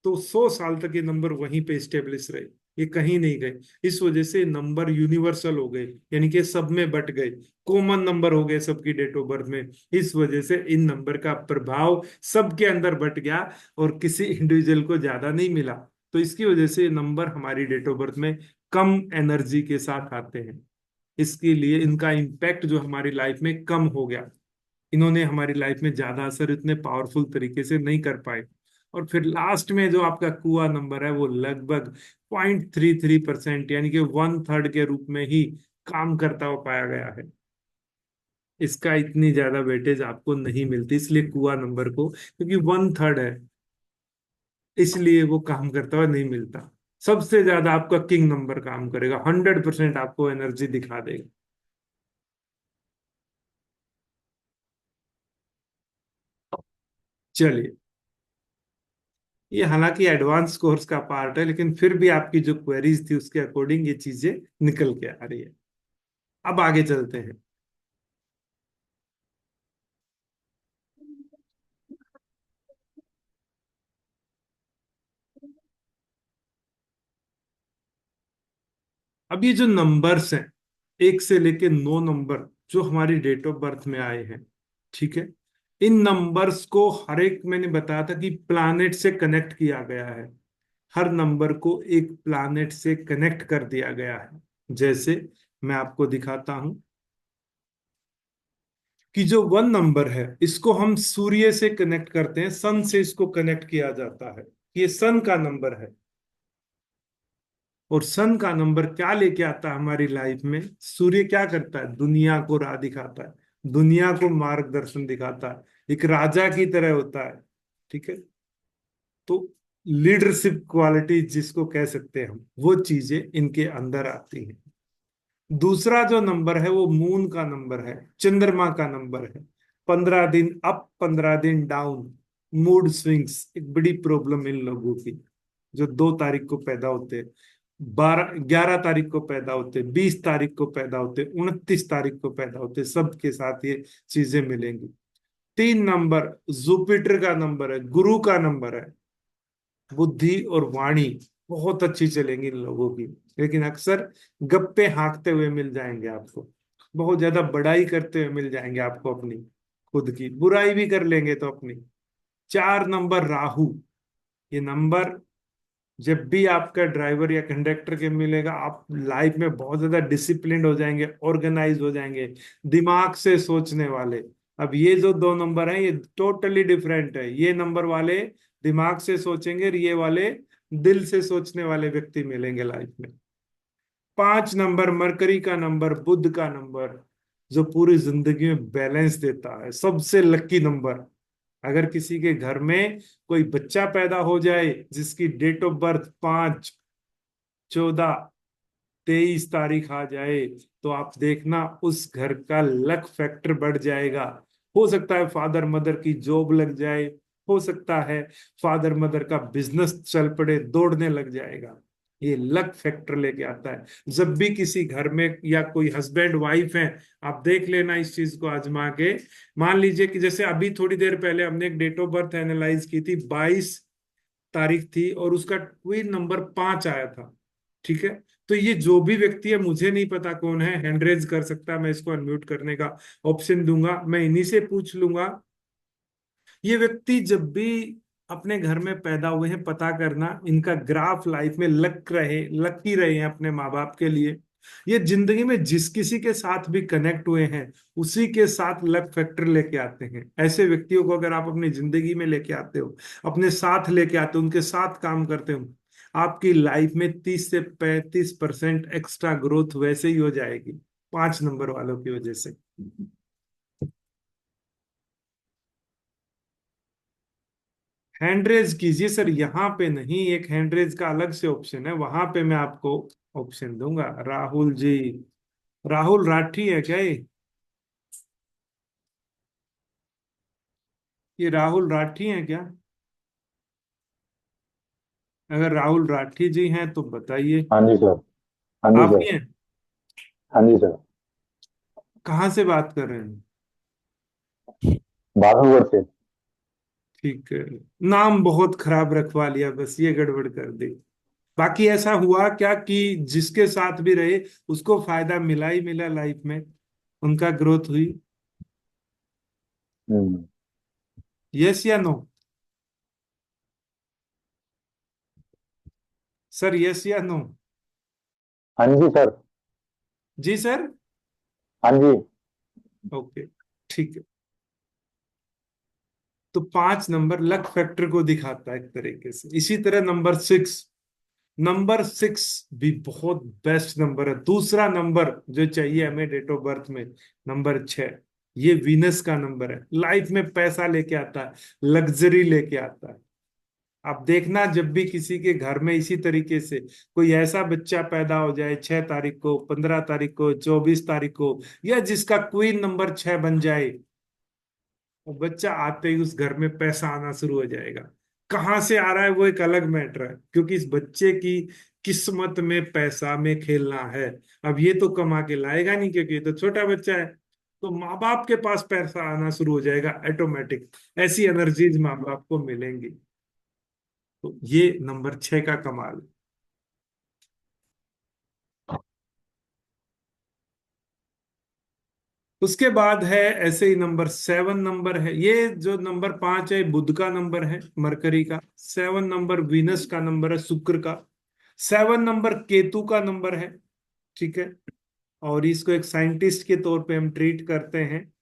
तो 100 साल तक ये नंबर वहीं पे स्टेब्लिश रहे, ये कहीं नहीं गए। इस वजह से नंबर यूनिवर्सल हो गए, यानी कि सब में बट गए, कॉमन नंबर हो गए सबकी डेट ऑफ बर्थ में। इस वजह से इन नंबर का प्रभाव सबके अंदर बट गया और किसी इंडिविजुअल को ज्यादा नहीं मिला। तो इसकी वजह से नंबर हमारी डेट ऑफ बर्थ में कम एनर्जी के साथ आते हैं। इसके लिए इनका इम्पैक्ट जो हमारी लाइफ में कम हो गया, इन्होंने हमारी लाइफ में ज्यादा असर इतने पावरफुल तरीके से नहीं कर पाए। और फिर लास्ट में जो आपका कुआ नंबर है वो लगभग 0.33%, यानी कि 1/3 के रूप में ही काम करता हुआ पाया गया है। इसका इतनी ज्यादा वेटेज आपको नहीं मिलती, इसलिए कुआ नंबर को, क्योंकि 1/3 है, इसलिए वो काम करता हुआ नहीं मिलता। सबसे ज्यादा आपका किंग नंबर काम करेगा, 100% आपको एनर्जी दिखा देगा। चलिए, ये हालांकि एडवांस कोर्स का पार्ट है, लेकिन फिर भी आपकी जो क्वेरीज थी उसके अकॉर्डिंग ये चीजें निकल के आ रही है। अब आगे चलते हैं। अब ये जो नंबर्स हैं, 1 से लेके 9 नंबर जो हमारी डेट ऑफ बर्थ में आए हैं, ठीक है, इन नंबर्स को हर एक, मैंने बताया था कि प्लैनेट से कनेक्ट किया गया है। हर नंबर को एक प्लैनेट से कनेक्ट कर दिया गया है। जैसे मैं आपको दिखाता हूं कि जो 1 नंबर है इसको हम सूर्य से कनेक्ट करते हैं, सन से इसको कनेक्ट किया जाता है। ये सन का नंबर है। और सन का नंबर क्या लेके आता है हमारी लाइफ में? सूर्य क्या करता है? दुनिया को राह दिखाता है, दुनिया को मार्गदर्शन दिखाता है, एक राजा की तरह होता है। ठीक है, तो लीडरशिप क्वालिटी जिसको कह सकते हैं हम, वो चीजें इनके अंदर आती हैं। दूसरा जो नंबर है वो मून का नंबर है, चंद्रमा का नंबर है। 15 दिन अप, 15 दिन डाउन, मूड स्विंग्स, एक बड़ी प्रॉब्लम इन लोगों की जो 2 तारीख को पैदा होते हैं, 11 तारीख को पैदा होते, 20 तारीख को पैदा होते, 29 तारीख को पैदा होते, सबके साथ ये चीजें मिलेंगी। 3 नंबर जुपिटर का नंबर है, गुरु का नंबर है। बुद्धि और वाणी बहुत अच्छी चलेंगी इन लोगों की, लेकिन अक्सर गप्पे हाँकते हुए मिल जाएंगे आपको, बहुत ज्यादा बड़ाई करते हुए मिल जाएंगे आपको, अपनी खुद की बुराई भी कर लेंगे तो अपनी। 4 नंबर राहु, ये नंबर जब भी आपका ड्राइवर या कंडक्टर के मिलेगा, आप लाइफ में बहुत ज्यादा डिसिप्लिन्ड हो जाएंगे, ऑर्गेनाइज हो जाएंगे, दिमाग से सोचने वाले। अब ये जो 2 नंबर हैं ये टोटली डिफरेंट है। ये नंबर वाले दिमाग से सोचेंगे और ये वाले दिल से सोचने वाले व्यक्ति मिलेंगे लाइफ में। 5 नंबर मरकरी का नंबर, बुध का नंबर, जो पूरी जिंदगी में बैलेंस देता है, सबसे लकी नंबर। अगर किसी के घर में कोई बच्चा पैदा हो जाए जिसकी डेट ऑफ बर्थ 5, 14, 23 तारीख आ जाए, तो आप देखना उस घर का लक फैक्टर बढ़ जाएगा। हो सकता है फादर मदर की जॉब लग जाए, हो सकता है फादर मदर का बिजनेस चल पड़े, दौड़ने लग जाएगा। ये लक फैक्टर लेके आता है। जब भी किसी घर में या कोई हस्बैंड वाइफ है, आप देख लेना इस चीज को आजमा के। मान लीजिए कि जैसे अभी थोड़ी देर पहले हमने एक डेट ऑफ बर्थ एनालाइज की थी, 22 तारीख थी और उसका ट्विन नंबर 5 आया था। ठीक है, तो ये जो भी व्यक्ति है, मुझे नहीं पता कौन है, हैंड रेज कर सकता है, मैं इसको अनम्यूट करने का ऑप्शन दूंगा, मैं इन्हीं से पूछ लूंगा। ये व्यक्ति जब भी अपने घर में पैदा हुए हैं, पता करना इनका ग्राफ लाइफ में लकी रहे हैं अपने माँ बाप के लिए। ये जिंदगी में जिस किसी के साथ भी कनेक्ट हुए हैं उसी के साथ लक फैक्टर लेके आते हैं। ऐसे व्यक्तियों को अगर आप अपनी जिंदगी में लेके आते हो, अपने साथ लेके आते हो, उनके साथ काम करते हो, आपकी लाइफ में 30 से 35% एक्स्ट्रा ग्रोथ वैसे ही हो जाएगी, 5 नंबर वालों की वजह से। हैंड रेज कीजिए सर, यहाँ पे नहीं, एक हैंड रेज का अलग से ऑप्शन है, वहां पे मैं आपको ऑप्शन दूंगा। राहुल जी, राहुल राठी है क्या ये राहुल राठी है क्या? अगर राहुल राठी जी हैं तो बताइए। हाँ जी सर। हाँ जी आप सर। ही हैं? हाँ जी सर। कहाँ से बात कर रहे हैं? बाघागढ़ से। ठीक है, नाम बहुत खराब रखवा लिया, बस ये गड़बड़ कर दी। बाकी ऐसा हुआ क्या कि जिसके साथ भी रहे उसको फायदा मिला ही मिला लाइफ में, उनका ग्रोथ हुई? हम्म। यस या नो सर? यस या नो? हाँ जी सर। जी सर। हाँ जी। ओके, ठीक है। तो 5 नंबर लक फैक्टर को दिखाता है एक तरीके से। इसी तरह नंबर 6 भी बहुत बेस्ट नंबर है। दूसरा नंबर जो चाहिए हमें डेट ऑफ बर्थ में, नंबर 6, ये वीनस का नंबर है। लाइफ में पैसा लेके आता है, लग्जरी लेके आता है। आप देखना जब भी किसी के घर में इसी तरीके से कोई ऐसा बच्चा पैदा हो जाए, 6 तारीख को, 15 तारीख को, 24 तारीख को, या जिसका क्वीन नंबर 6 बन जाए, वो बच्चा आते ही उस घर में पैसा आना शुरू हो जाएगा। कहाँ से आ रहा है वो एक अलग मैटर है, क्योंकि इस बच्चे की किस्मत में पैसा में खेलना है। अब ये तो कमा के लाएगा नहीं, क्योंकि ये तो छोटा बच्चा है। तो माँ बाप के पास पैसा आना शुरू हो जाएगा ऑटोमेटिक। ऐसी एनर्जीज माँ बाप को मिलेंगी। तो ये नंबर 6 का कमाल है। उसके बाद है ऐसे ही नंबर 7 नंबर है। ये जो नंबर 5 है बुध का नंबर है, मरकरी का। 7 नंबर वीनस का नंबर है, शुक्र का। 7 नंबर केतु का नंबर है, ठीक है। और इसको एक साइंटिस्ट के तौर पे हम ट्रीट करते हैं।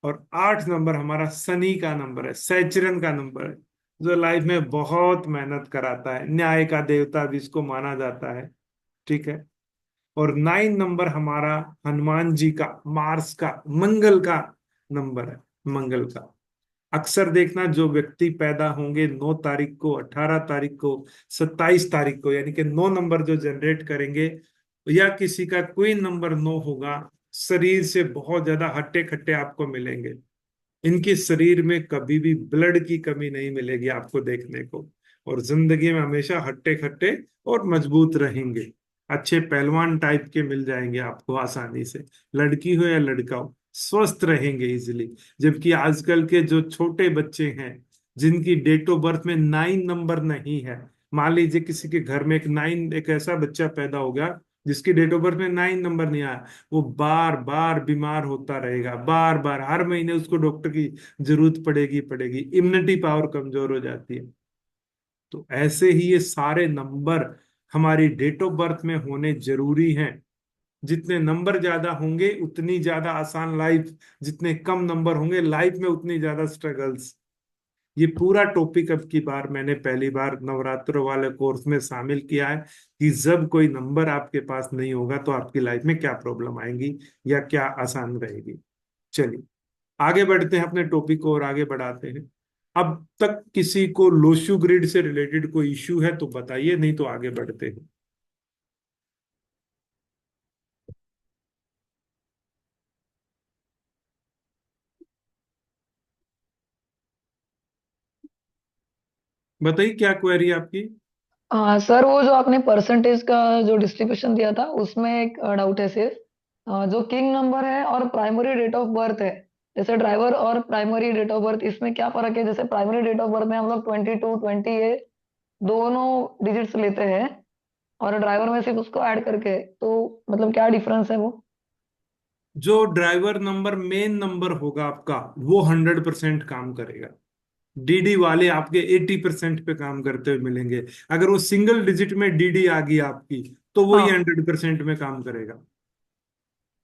और 8 नंबर हमारा शनि का नंबर है, सैचरन का नंबर है, जो लाइफ में बहुत मेहनत कराता है। न्याय का देवता भी इसको माना जाता है, ठीक है। और 9 नंबर हमारा हनुमान जी का, मार्स का, मंगल का नंबर है, मंगल का। अक्सर देखना जो व्यक्ति पैदा होंगे 9 तारीख को, 18 तारीख को, 27 तारीख को, यानी कि 9 नंबर जो जनरेट करेंगे, या किसी का क्वीन नंबर 9 होगा, शरीर से बहुत ज्यादा हट्टे खट्टे आपको मिलेंगे। इनके शरीर में कभी भी ब्लड की कमी नहीं मिलेगी आपको देखने को। और जिंदगी में हमेशा हट्टे खट्टे और मजबूत रहेंगे। अच्छे पहलवान टाइप के मिल जाएंगे आपको आसानी से, लड़की हो या लड़का हो, स्वस्थ रहेंगे इजिली। जबकि आजकल के जो छोटे बच्चे हैं, जिनकी डेट ऑफ बर्थ में 9 नंबर नहीं है, मान लीजिए किसी के घर में एक ऐसा बच्चा पैदा हो गया जिसकी डेट ऑफ बर्थ में 9 नंबर नहीं आया, वो बार बार बीमार होता रहेगा। बार बार हर महीने उसको डॉक्टर की जरूरत पड़ेगी। इम्यूनिटी पावर कमजोर हो जाती है। तो ऐसे ही ये सारे नंबर हमारी डेट ऑफ बर्थ में होने जरूरी हैं। जितने नंबर ज्यादा होंगे उतनी ज्यादा आसान लाइफ, जितने कम नंबर होंगे लाइफ में उतनी ज्यादा स्ट्रगल्स। ये पूरा टॉपिक अब की बार मैंने पहली बार नवरात्र वाले कोर्स में शामिल किया है, कि जब कोई नंबर आपके पास नहीं होगा तो आपकी लाइफ में क्या प्रॉब्लम आएंगी या क्या आसान रहेगी। चलिए आगे बढ़ते हैं, अपने टॉपिक को और आगे बढ़ाते हैं। अब तक किसी को लोशु ग्रिड से रिलेटेड कोई इश्यू है तो बताइए, नहीं तो आगे बढ़ते हैं। बताइए क्या क्वेरी है आपकी। सर वो जो आपने परसेंटेज का जो डिस्ट्रीब्यूशन दिया था उसमें एक डाउट है सिर्फ। जो किंग नंबर है और प्राइमरी डेट ऑफ बर्थ है, जैसे ड्राइवर और प्राइमरी डेट ऑफ बर्थ, इसमें क्या फर्क है? जैसे प्राइमरी डेट ऑफ बर्थ में हम लोग 22 20 ये दोनों डिजिट्स लेते हैं, और ड्राइवर में सिर्फ उसको ऐड करके, तो मतलब क्या डिफरेंस है वो? जो ड्राइवर नंबर मेन नंबर होगा आपका, वो 100% काम करेगा। डीडी वाले आपके 80% पे काम करते हुए मिलेंगे। अगर वो सिंगल डिजिट में डीडी आ गई आपकी, तो वही हाँ 100% में काम करेगा।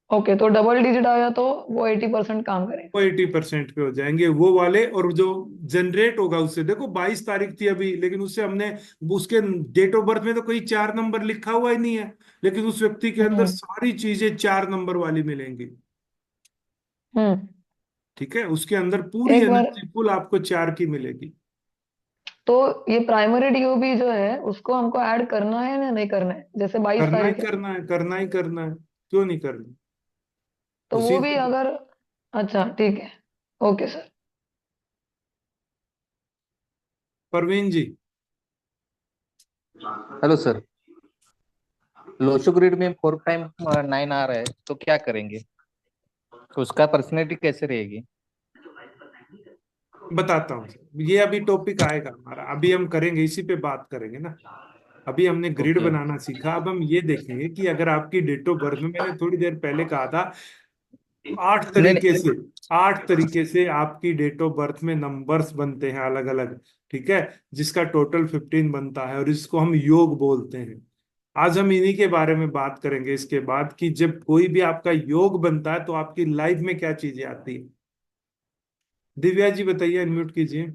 ओके, तो डबल डिजिट आया तो वो 80% काम करेगा। वो 80% पे हो जाएंगे वो वाले। और जो जनरेट होगा उससे, देखो 22 तारीख थी अभी, लेकिन उससे हमने उसके डेट ऑफ बर्थ में तो कोई 4 नंबर लिखा हुआ ही नहीं है, लेकिन उस व्यक्ति के अंदर हम्म सारी चीजें 4 नंबर वाली मिलेंगी। हम्म। ठीक है, उसके अंदर पूरी एक बार, एनर्जी फुल आपको 4 की मिलेगी। तो ये प्राइमरी डीओबी जो है उसको हमको ऐड करना है या नहीं करना है? जैसे बाईस करना ही तारीख है करना है, करना ही करना है, क्यों नहीं करना। तो उसी वो भी दिन। अगर, अच्छा ठीक है, okay sir. Parveen ji. Hello sir. Lo Shu grid में 4 टाइम 9 आ रहा है तो क्या करेंगे? तो उसका पर्सनैलिटी कैसे रहेगी? बताता हूँ, ये अभी टॉपिक आएगा हमारा, अभी हम करेंगे, इसी पे बात करेंगे ना। अभी हमने ग्रिड ओके। बनाना सीखा, अब हम ये देखेंगे कि अगर आपकी डेट ऑफ बर्थ में, मैंने थोड़ी देर पहले कहा था, आठ नहीं तरीके नहीं। से 8 तरीके से आपकी डेट ऑफ बर्थ में नंबर्स बनते हैं अलग अलग, ठीक है, जिसका टोटल 15 बनता है, और इसको हम योग बोलते हैं। आज हम इन्हीं के बारे में बात करेंगे इसके बाद, कि जब कोई भी आपका योग बनता है तो आपकी लाइफ में क्या चीजें आती है। दिव्या जी बताइए, अनम्यूट कीजिए।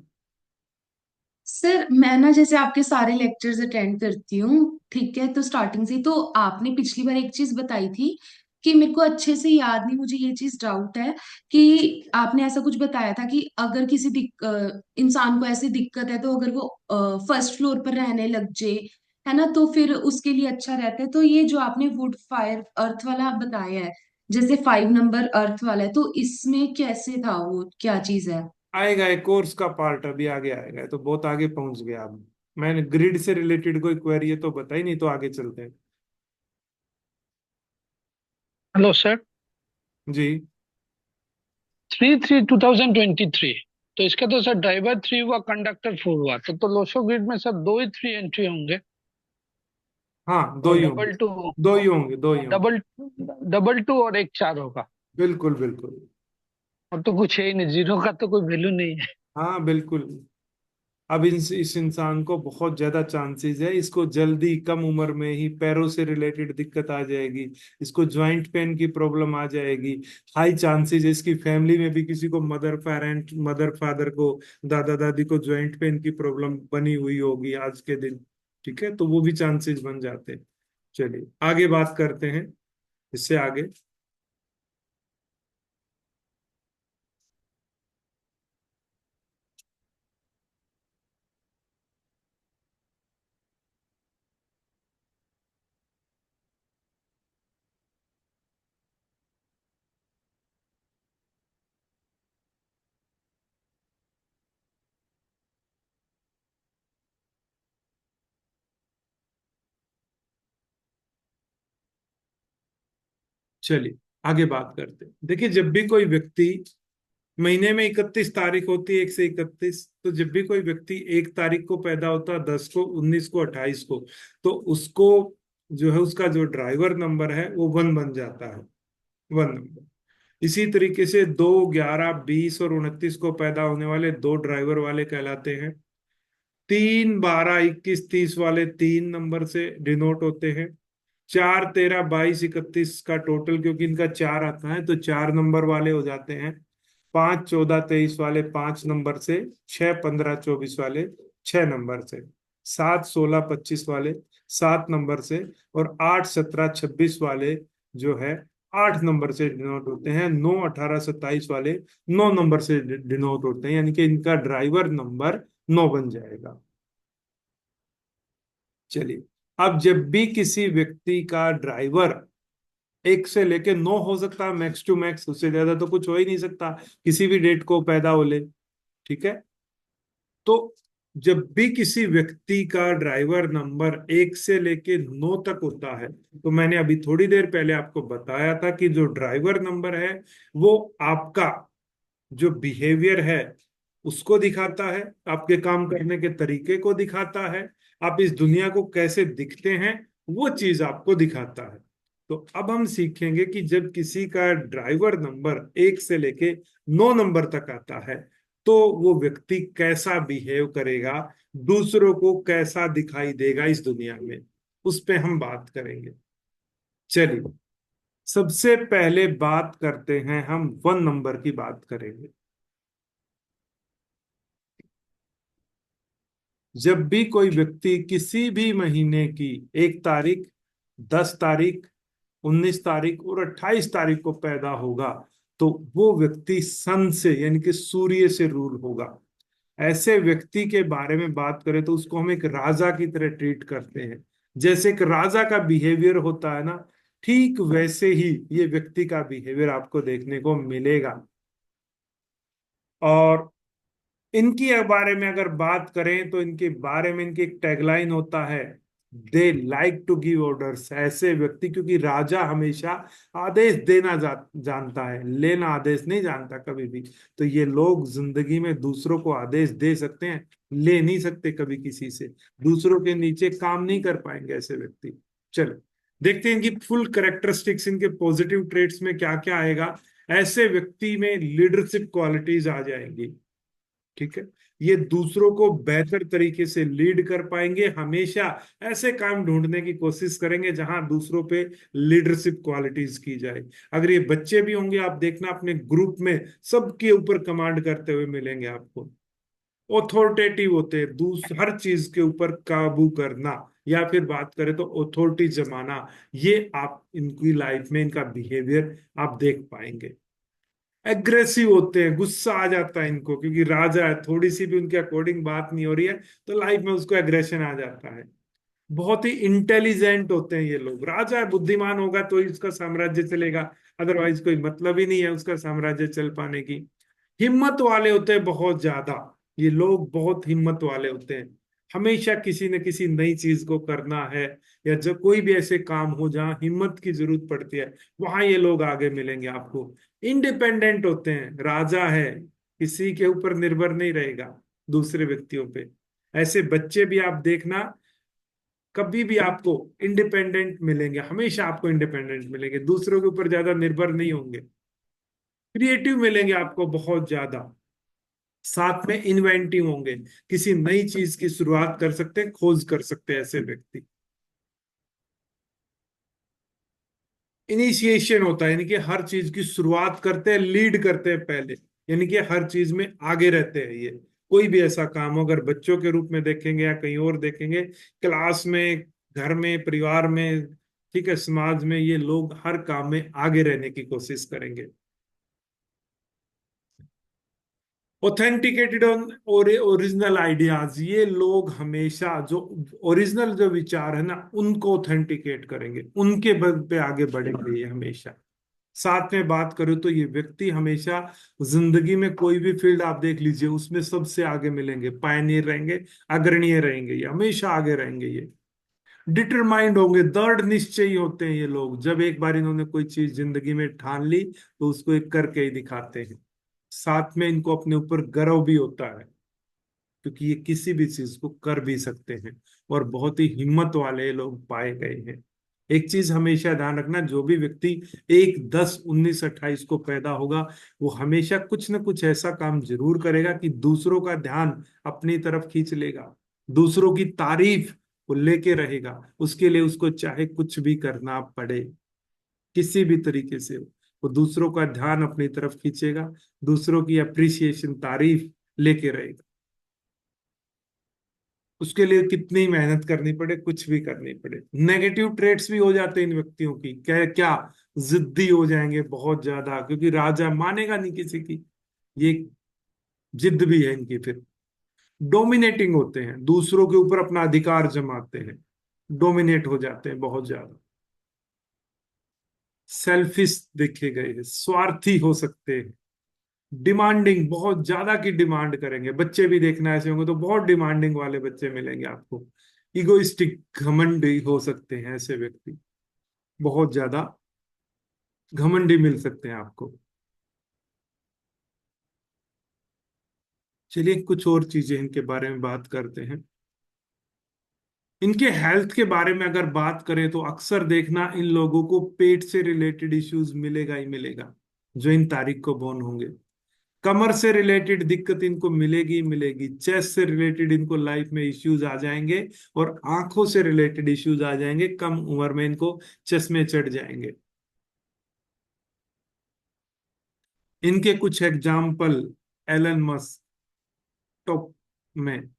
सर मैं ना जैसे आपके सारे लेक्चर्स अटेंड करती हूँ, ठीक है, तो स्टार्टिंग से, तो आपने पिछली बार एक चीज बताई थी कि मेरे को अच्छे से याद नहीं, मुझे ये चीज डाउट है कि आपने ऐसा कुछ बताया था कि अगर किसी इंसान को ऐसी दिक्कत है तो अगर वो फर्स्ट फ्लोर पर रहने लग जाए, है ना, तो फिर उसके लिए अच्छा रहता है। तो ये जो आपने वुड फायर अर्थ वाला बताया है, जैसे 5 नंबर अर्थ वाला है, तो इसमें कैसे था, वो क्या चीज है? आएगा, एक कोर्स का पार्ट अभी आगे आएगा, ये तो बहुत आगे पहुंच गया अब। मैंने ग्रिड से रिलेटेड कोई क्वेरी है तो बताई, नहीं तो आगे चलते हैं। Hello sir. जी 3/3/2023, तो इसका तो सर ड्राइवर 3 हुआ, कंडक्टर 4 हुआ, तो लोशो ग्रिड में सर दो ही 3 एंट्री होंगे। हाँ, दो और ही होंगे, डबल 2, दो ही होंगे, दो ही होंगे। डबल डबल 2 और एक 4 होगा। बिल्कुल बिल्कुल। और तो कुछ है ही नहीं, जीरो का तो कोई वैल्यू नहीं है। हाँ बिल्कुल। अब इस इंसान को बहुत ज्यादा चांसेस है, इसको जल्दी कम उम्र में ही पैरों से रिलेटेड दिक्कत आ जाएगी, इसको ज्वाइंट पेन की प्रॉब्लम आ जाएगी। हाई चांसेस है इसकी फैमिली में भी किसी को, मदर फादर को, दादा दादी को ज्वाइंट पेन की प्रॉब्लम बनी हुई होगी आज के दिन। ठीक है, तो वो भी चांसेस बन जाते हैं। चलिए आगे बात करते हैं, इससे आगे। चलिए आगे बात करते हैं। देखिए, जब भी कोई व्यक्ति, महीने में 31 तारीख होती है, 1 से 31, तो जब भी कोई व्यक्ति 1 तारीख को पैदा होता है, 10 को, 19 को, 28 को, तो उसको जो है उसका जो ड्राइवर नंबर है वो 1 बन जाता है, 1 नंबर। इसी तरीके से 2, 11, 20 और 29 को पैदा होने वाले 2 ड्राइवर वाले कहलाते हैं। 3, 12, 21, 30 वाले 3 नंबर से डिनोट होते हैं। 4, 13, 22, 31 का टोटल, क्योंकि इनका 4 आता है तो 4 नंबर वाले हो जाते हैं। 5, 14, 23 वाले 5 नंबर से। 6, 15, 24 वाले 6 नंबर से। 7, 16, 25 वाले 7 नंबर से। और 8, 17, 26 वाले जो है 8 नंबर से डिनोट होते हैं। 9, 18, 27 वाले 9 नंबर से डिनोट होते हैं, यानी कि इनका ड्राइवर नंबर 9 बन जाएगा। चलिए, अब जब भी किसी व्यक्ति का ड्राइवर 1 से लेके 9 हो सकता है, मैक्स टू मैक्स, उससे ज्यादा तो कुछ हो ही नहीं सकता, किसी भी डेट को पैदा हो ले। ठीक है, तो जब भी किसी व्यक्ति का ड्राइवर नंबर 1 से लेके 9 तक होता है, तो मैंने अभी थोड़ी देर पहले आपको बताया था कि जो ड्राइवर नंबर है वो आपका जो बिहेवियर है उसको दिखाता है, आपके काम करने के तरीके को दिखाता है, आप इस दुनिया को कैसे दिखते हैं वो चीज आपको दिखाता है। तो अब हम सीखेंगे कि जब किसी का ड्राइवर नंबर 1 से लेके 9 नंबर तक आता है तो वो व्यक्ति कैसा बिहेव करेगा, दूसरों को कैसा दिखाई देगा इस दुनिया में, उस पे हम बात करेंगे। चलिए, सबसे पहले बात करते हैं, हम 1 नंबर की बात करेंगे। जब भी कोई व्यक्ति किसी भी महीने की 1 तारीख, 10 तारीख, 19 तारीख और 28 तारीख को पैदा होगा, तो वो व्यक्ति सन से यानी कि सूर्य से रूल होगा। ऐसे व्यक्ति के बारे में बात करें तो उसको हम एक राजा की तरह ट्रीट करते हैं। जैसे एक राजा का बिहेवियर होता है ना, ठीक वैसे ही ये व्यक्ति का बिहेवियर आपको देखने को मिलेगा। और इनकी बारे में अगर बात करें तो इनके बारे में इनकी एक टैगलाइन होता है, they like to give orders. ऐसे व्यक्ति, क्योंकि राजा हमेशा आदेश देना जानता है, लेना आदेश नहीं जानता कभी भी, तो ये लोग जिंदगी में दूसरों को आदेश दे सकते हैं, ले नहीं सकते कभी किसी से, दूसरों के नीचे काम नहीं कर पाएंगे ऐसे व्यक्ति। चलो देखते हैं इनकी फुल कैरेक्टरिस्टिक्स, इनके पॉजिटिव ट्रेट्स में क्या क्या आएगा। ऐसे व्यक्ति में लीडरशिप क्वालिटीज आ जाएंगी। ठीक है। ये दूसरों को बेहतर तरीके से लीड कर पाएंगे, हमेशा ऐसे काम ढूंढने की कोशिश करेंगे जहां दूसरों पे लीडरशिप क्वालिटीज की जाए। अगर ये बच्चे भी होंगे, आप देखना अपने ग्रुप में सबके ऊपर कमांड करते हुए मिलेंगे आपको। ऑथोरिटेटिव होते हैं, हर चीज के ऊपर काबू करना, या फिर बात करें तो ऑथोरिटी जमाना, ये आप इनकी लाइफ में इनका बिहेवियर आप देख पाएंगे। एग्रेसिव होते हैं, गुस्सा आ जाता है इनको, क्योंकि राजा है, थोड़ी सी भी उनके अकॉर्डिंग बात नहीं हो रही है तो लाइफ में उसको एग्रेशन आ जाता है। बहुत ही इंटेलिजेंट होते हैं ये लोग। राजा है, बुद्धिमान होगा तो इसका साम्राज्य चलेगा, अदरवाइज कोई मतलब ही नहीं है उसका साम्राज्य चल पाने की। हिम्मत वाले होते हैं बहुत ज्यादा, ये लोग बहुत हिम्मत वाले होते हैं। हमेशा किसी न किसी नई चीज को करना है, या जब कोई भी ऐसे काम हो जहां हिम्मत की जरूरत पड़ती है, वहां ये लोग आगे मिलेंगे आपको। इंडिपेंडेंट होते हैं, राजा है, किसी के ऊपर निर्भर नहीं रहेगा, दूसरे व्यक्तियों पे। ऐसे बच्चे भी आप देखना, कभी भी आपको इंडिपेंडेंट मिलेंगे, हमेशा आपको इंडिपेंडेंट मिलेंगे, दूसरों के ऊपर ज्यादा निर्भर नहीं होंगे। क्रिएटिव मिलेंगे आपको बहुत ज्यादा, साथ में इन्वेंटिव होंगे, किसी नई चीज की शुरुआत कर सकते हैं, खोज कर सकते हैं ऐसे व्यक्ति। इनिशिएशन होता है, यानी कि हर चीज की शुरुआत करते हैं, लीड करते हैं पहले, यानी कि हर चीज में आगे रहते हैं ये। कोई भी ऐसा काम हो, अगर बच्चों के रूप में देखेंगे या कहीं और देखेंगे, क्लास में, घर में, परिवार में, ठीक है, समाज में, ये लोग हर काम में आगे रहने की कोशिश करेंगे। ऑथेंटिकेटेड ऑन ओरिजिनल आइडियाज, ये लोग हमेशा जो ओरिजिनल जो विचार है ना, उनको ऑथेंटिकेट करेंगे, उनके बल पे आगे बढ़ेंगे ये हमेशा। साथ में बात करूं तो ये व्यक्ति हमेशा जिंदगी में कोई भी फील्ड आप देख लीजिए, उसमें सबसे आगे मिलेंगे, पायनियर रहेंगे, अग्रणीय रहेंगे, ये हमेशा आगे रहेंगे। ये डिटरमाइंड होंगे, दृढ़ निश्चयी होते हैं ये लोग। जब एक बार इन्होंने कोई चीज जिंदगी में ठान ली तो उसको एक करके ही दिखाते हैं। साथ में इनको अपने ऊपर गर्व भी होता है, क्योंकि ये किसी भी चीज को कर भी सकते हैं, और बहुत ही हिम्मत वाले लोग पाए गए हैं। एक चीज हमेशा ध्यान रखना, जो भी व्यक्ति 1, 10, 19, 28 को पैदा होगा, वो हमेशा कुछ न कुछ ऐसा काम जरूर करेगा कि दूसरों का ध्यान अपनी तरफ खींच लेगा, दूसरों की तारीफ वो लेके रहेगा, उसके लिए उसको चाहे कुछ भी करना पड़े, किसी भी तरीके से वो दूसरों का ध्यान अपनी तरफ खींचेगा, दूसरों की अप्रिसिएशन, तारीफ लेके रहेगा। उसके लिए कितनी मेहनत करनी पड़े, कुछ भी करनी पड़े। नेगेटिव ट्रेट्स भी हो जाते हैं इन व्यक्तियों की, क्या क्या, जिद्दी हो जाएंगे बहुत ज्यादा, क्योंकि राजा मानेगा नहीं किसी की, ये जिद भी है इनकी। फिर डोमिनेटिंग होते हैं, दूसरों के ऊपर अपना अधिकार जमाते हैं, डोमिनेट हो जाते हैं बहुत ज्यादा। सेल्फिश देखे गए हैं, स्वार्थी हो सकते हैं, डिमांडिंग, बहुत ज्यादा की डिमांड करेंगे। बच्चे भी देखना ऐसे होंगे तो बहुत डिमांडिंग वाले बच्चे मिलेंगे आपको। इगोइस्टिक, घमंडी हो सकते हैं ऐसे व्यक्ति, बहुत ज्यादा घमंडी मिल सकते हैं आपको। चलिए कुछ और चीजें इनके बारे में बात करते हैं। इनके हेल्थ के बारे में अगर बात करें तो अक्सर देखना इन लोगों को पेट से रिलेटेड इश्यूज मिलेगा ही मिलेगा, जो इन तारीख को बोर्न होंगे। कमर से रिलेटेड दिक्कत इनको मिलेगी मिलेगी, चेस्ट से रिलेटेड इनको लाइफ में इश्यूज आ जाएंगे, और आंखों से रिलेटेड इश्यूज आ जाएंगे, कम उम्र में इनको चश्मे चढ़ जाएंगे। इनके कुछ एग्जाम्पल, एलन मस्क टॉप में,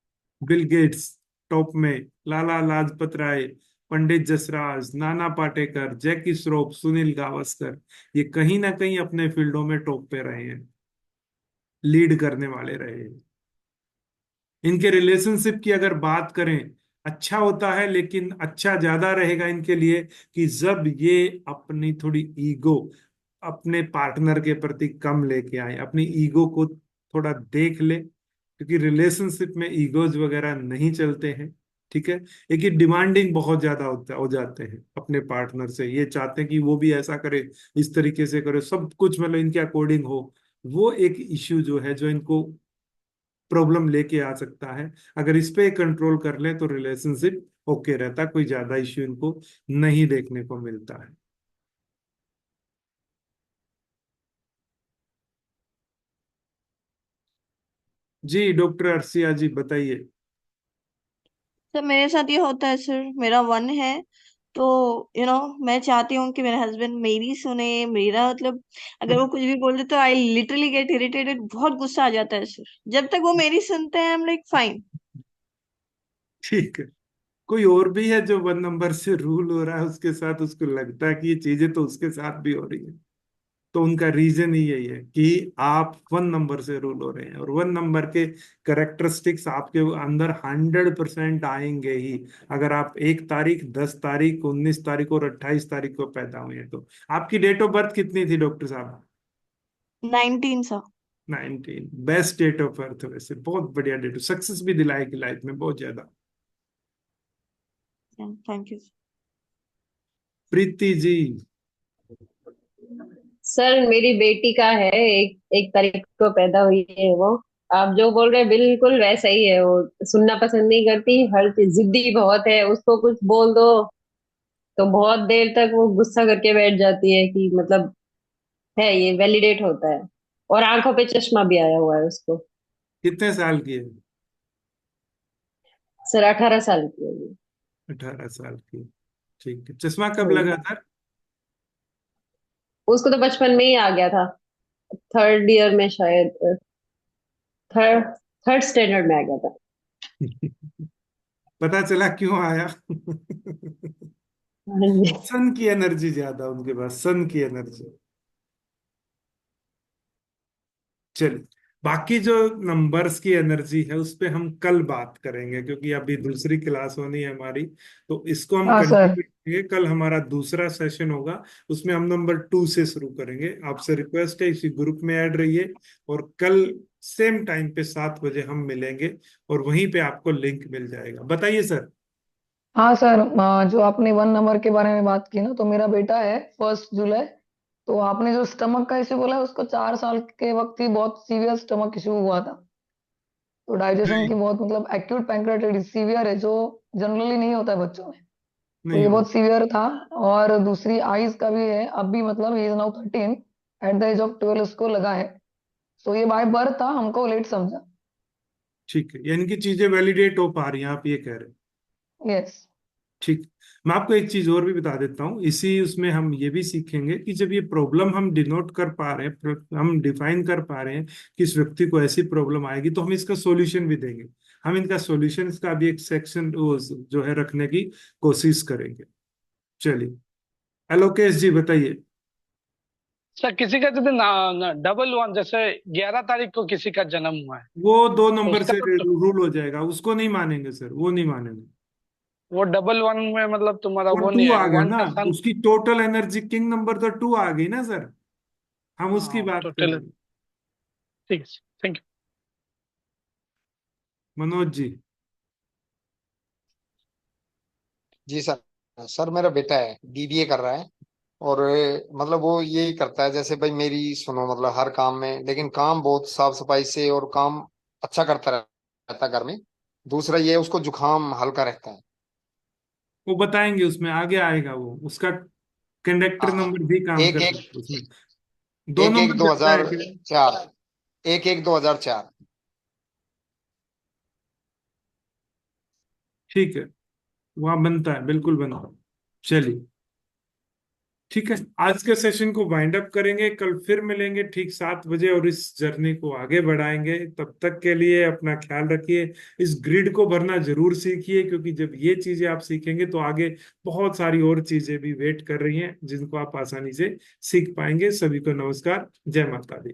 बिल गेट्स टॉप में, लाला लाजपत राय, पंडित जसराज, नाना पाटेकर, जैकी श्रॉफ, सुनील गावस्कर, ये कहीं ना कहीं अपने फील्डों में टॉप पे रहे हैं, लीड करने वाले रहे हैं। इनके रिलेशनशिप की अगर बात करें, अच्छा होता है, लेकिन अच्छा ज्यादा रहेगा इनके लिए कि जब ये अपनी थोड़ी ईगो अपने पार्टनर के प्रति कम लेके आए, अपनी ईगो को थोड़ा देख ले, क्योंकि रिलेशनशिप में ईगोज वगैरह नहीं चलते हैं, ठीक है। एक ही डिमांडिंग बहुत ज्यादा हो जाते हैं अपने पार्टनर से, ये चाहते हैं कि वो भी ऐसा करे, इस तरीके से करे, सब कुछ मतलब इनके अकॉर्डिंग हो। वो एक इश्यू जो है, जो इनको प्रॉब्लम लेके आ सकता है। अगर इस पे कंट्रोल कर ले तो रिलेशनशिप ओके रहता, कोई ज्यादा इश्यू इनको नहीं देखने को मिलता है। जी डॉक्टर अर्शिया जी बताइए। सर मेरे साथ ये होता है सर, मेरा 1 है। तो मैं चाहती हूँ कि मेरे हस्बैंड मेरी सुने, मेरा मतलब अगर वो कुछ भी बोल दे तो आई लिटरली गेट इरिटेटेड, बहुत गुस्सा आ जाता है सर। जब तक वो मेरी सुनते हैं आई एम लाइक फाइन। ठीक है। कोई और भी है जो 1 नंबर से रूल हो रहा है उसके साथ, उसको लगता है कि ये चीजें तो उसके साथ भी हो रही है? तो उनका रीजन ही यही है कि आप 1 नंबर से रूल हो रहे हैं, और 1 नंबर के करेक्टरिस्टिक्स आपके अंदर 100% आएंगे ही। अगर आप 1 तारीख, 10 तारीख, 19 तारीख और 28 तारीख को पैदा हुए हैं तो। आपकी डेट ऑफ बर्थ कितनी थी डॉक्टर साहब? 19 sir. 19। Best date of birth, वैसे बहुत बढ़िया डेट, सक्सेस भी दिलाएगी लाइफ में बहुत ज्यादा। Thank you. Preeti ji. Sir मेरी बेटी का है, एक तारीख को पैदा हुई है वो। आप जो बोल रहे हैं बिल्कुल वैसा ही है। वो सुनना पसंद नहीं करती, हर चीज जिद्दी बहुत है, उसको कुछ बोल दो तो बहुत देर तक वो गुस्सा करके बैठ जाती है कि मतलब है, ये वैलिडेट होता है। और आंखों पे चश्मा भी आया हुआ है उसको। कितने साल की है? सर 18 साल की है ये। 18 साल की। ठीक है, चश्मा कब हम्म। लगा था? उसको तो बचपन में ही आ गया था, 3rd ईयर में शायद, थर्ड थर्ड स्टैंडर्ड में आ गया था। पता चला क्यों आया? हाँ जी। सन की एनर्जी ज्यादा उनके पास, सन की एनर्जी। चलिए, बाकी जो नंबर्स की एनर्जी है उस पे हम कल बात करेंगे, क्योंकि अभी दूसरी क्लास होनी है हमारी। तो इसको हम हाँ सर। कंटिन्यू करेंगे, कल हमारा दूसरा सेशन होगा। उसमें हम नंबर 2 से शुरू करेंगे। आपसे रिक्वेस्ट है इसी ग्रुप में ऐड रहिए, और कल सेम टाइम पे 7 बजे हम मिलेंगे, और वहीं पे आपको लिंक मिल जाएगा। बताइए सर। हाँ सर, जो आपने 1 नंबर के बारे में बात की ना, तो मेरा बेटा है 1 जुलाई। तो आपने जो स्टमक का इश्यू बोला, उसको 4 साल के वक्त ही बहुत सीवियर स्टमक इश्यू हुआ था। तो डाइजेशन की नहीं, बहुत मतलब एक्यूट पैंक्रेटिटिस सीवियर है, जो जनरली नहीं होता है बच्चों में। तो नहीं ये हो। बहुत सीवियर था। और दूसरी आईज का भी है, अभी मतलब he is now 13, at the age of 12 उसको लगा है। तो ये बाय बर्थ था, हमको लेट समझा। ठीक है, यानी कि चीजें वैलिडेट हो पा रही हैं, आप ये कह रहे हैं। यस। ठीक। मैं आपको एक चीज और भी बता देता हूँ, इसी उसमें हम ये भी सीखेंगे कि जब ये प्रॉब्लम हम डिनोट कर पा रहे हैं, हम डिफाइन कर पा रहे हैं कि इस व्यक्ति को ऐसी प्रॉब्लम आएगी, तो हम इसका सॉल्यूशन भी देंगे। हम इनका सॉल्यूशन का भी एक सेक्शन जो है रखने की कोशिश करेंगे। चलिए, एलोकेश जी बताइए। सर किसी का यदि डबल 1, जैसे 11 तारीख को किसी का जन्म हुआ है, वो दो तो नंबर उसका से तो रूल हो जाएगा, उसको नहीं मानेंगे सर, वो नहीं मानेंगे। वो डबल 1 में मतलब तुम्हारा वो वो नहीं 2 आ आएगा, गया 1 ना, का सन। उसकी टोटल एनर्जी किंग नंबर तो 2 आ गई ना सर। हम उसकी हाँ बात कर टोटल। रहे हैं। ठीक है, थैंक मनोज जी। जी सर। सर मेरा बेटा है, बीबीए कर रहा है। और मतलब वो यही करता है जैसे भाई मेरी सुनो, मतलब हर काम में, लेकिन काम बहुत साफ सफाई से और काम अच्छा करता रहता है घर में। दूसरा ये उसको जुकाम हल्का रहता है। वो बताएंगे, उसमें आगे आएगा, वो उसका कंडक्टर हाँ। नंबर भी काम एक कर एक सकता है उसमें। दो एक एक नंबर दो ज्यादा है हजार क्या? चार 1-1-2004। ठीक है, वहां बनता है, बिल्कुल बनता है। चलिए, ठीक है, आज के सेशन को वाइंड अप करेंगे, कल फिर मिलेंगे ठीक 7 बजे, और इस जर्नी को आगे बढ़ाएंगे। तब तक के लिए अपना ख्याल रखिए। इस ग्रिड को भरना जरूर सीखिए, क्योंकि जब ये चीजें आप सीखेंगे तो आगे बहुत सारी और चीजें भी वेट कर रही हैं, जिनको आप आसानी से सीख पाएंगे। सभी को नमस्कार, जय माता दी।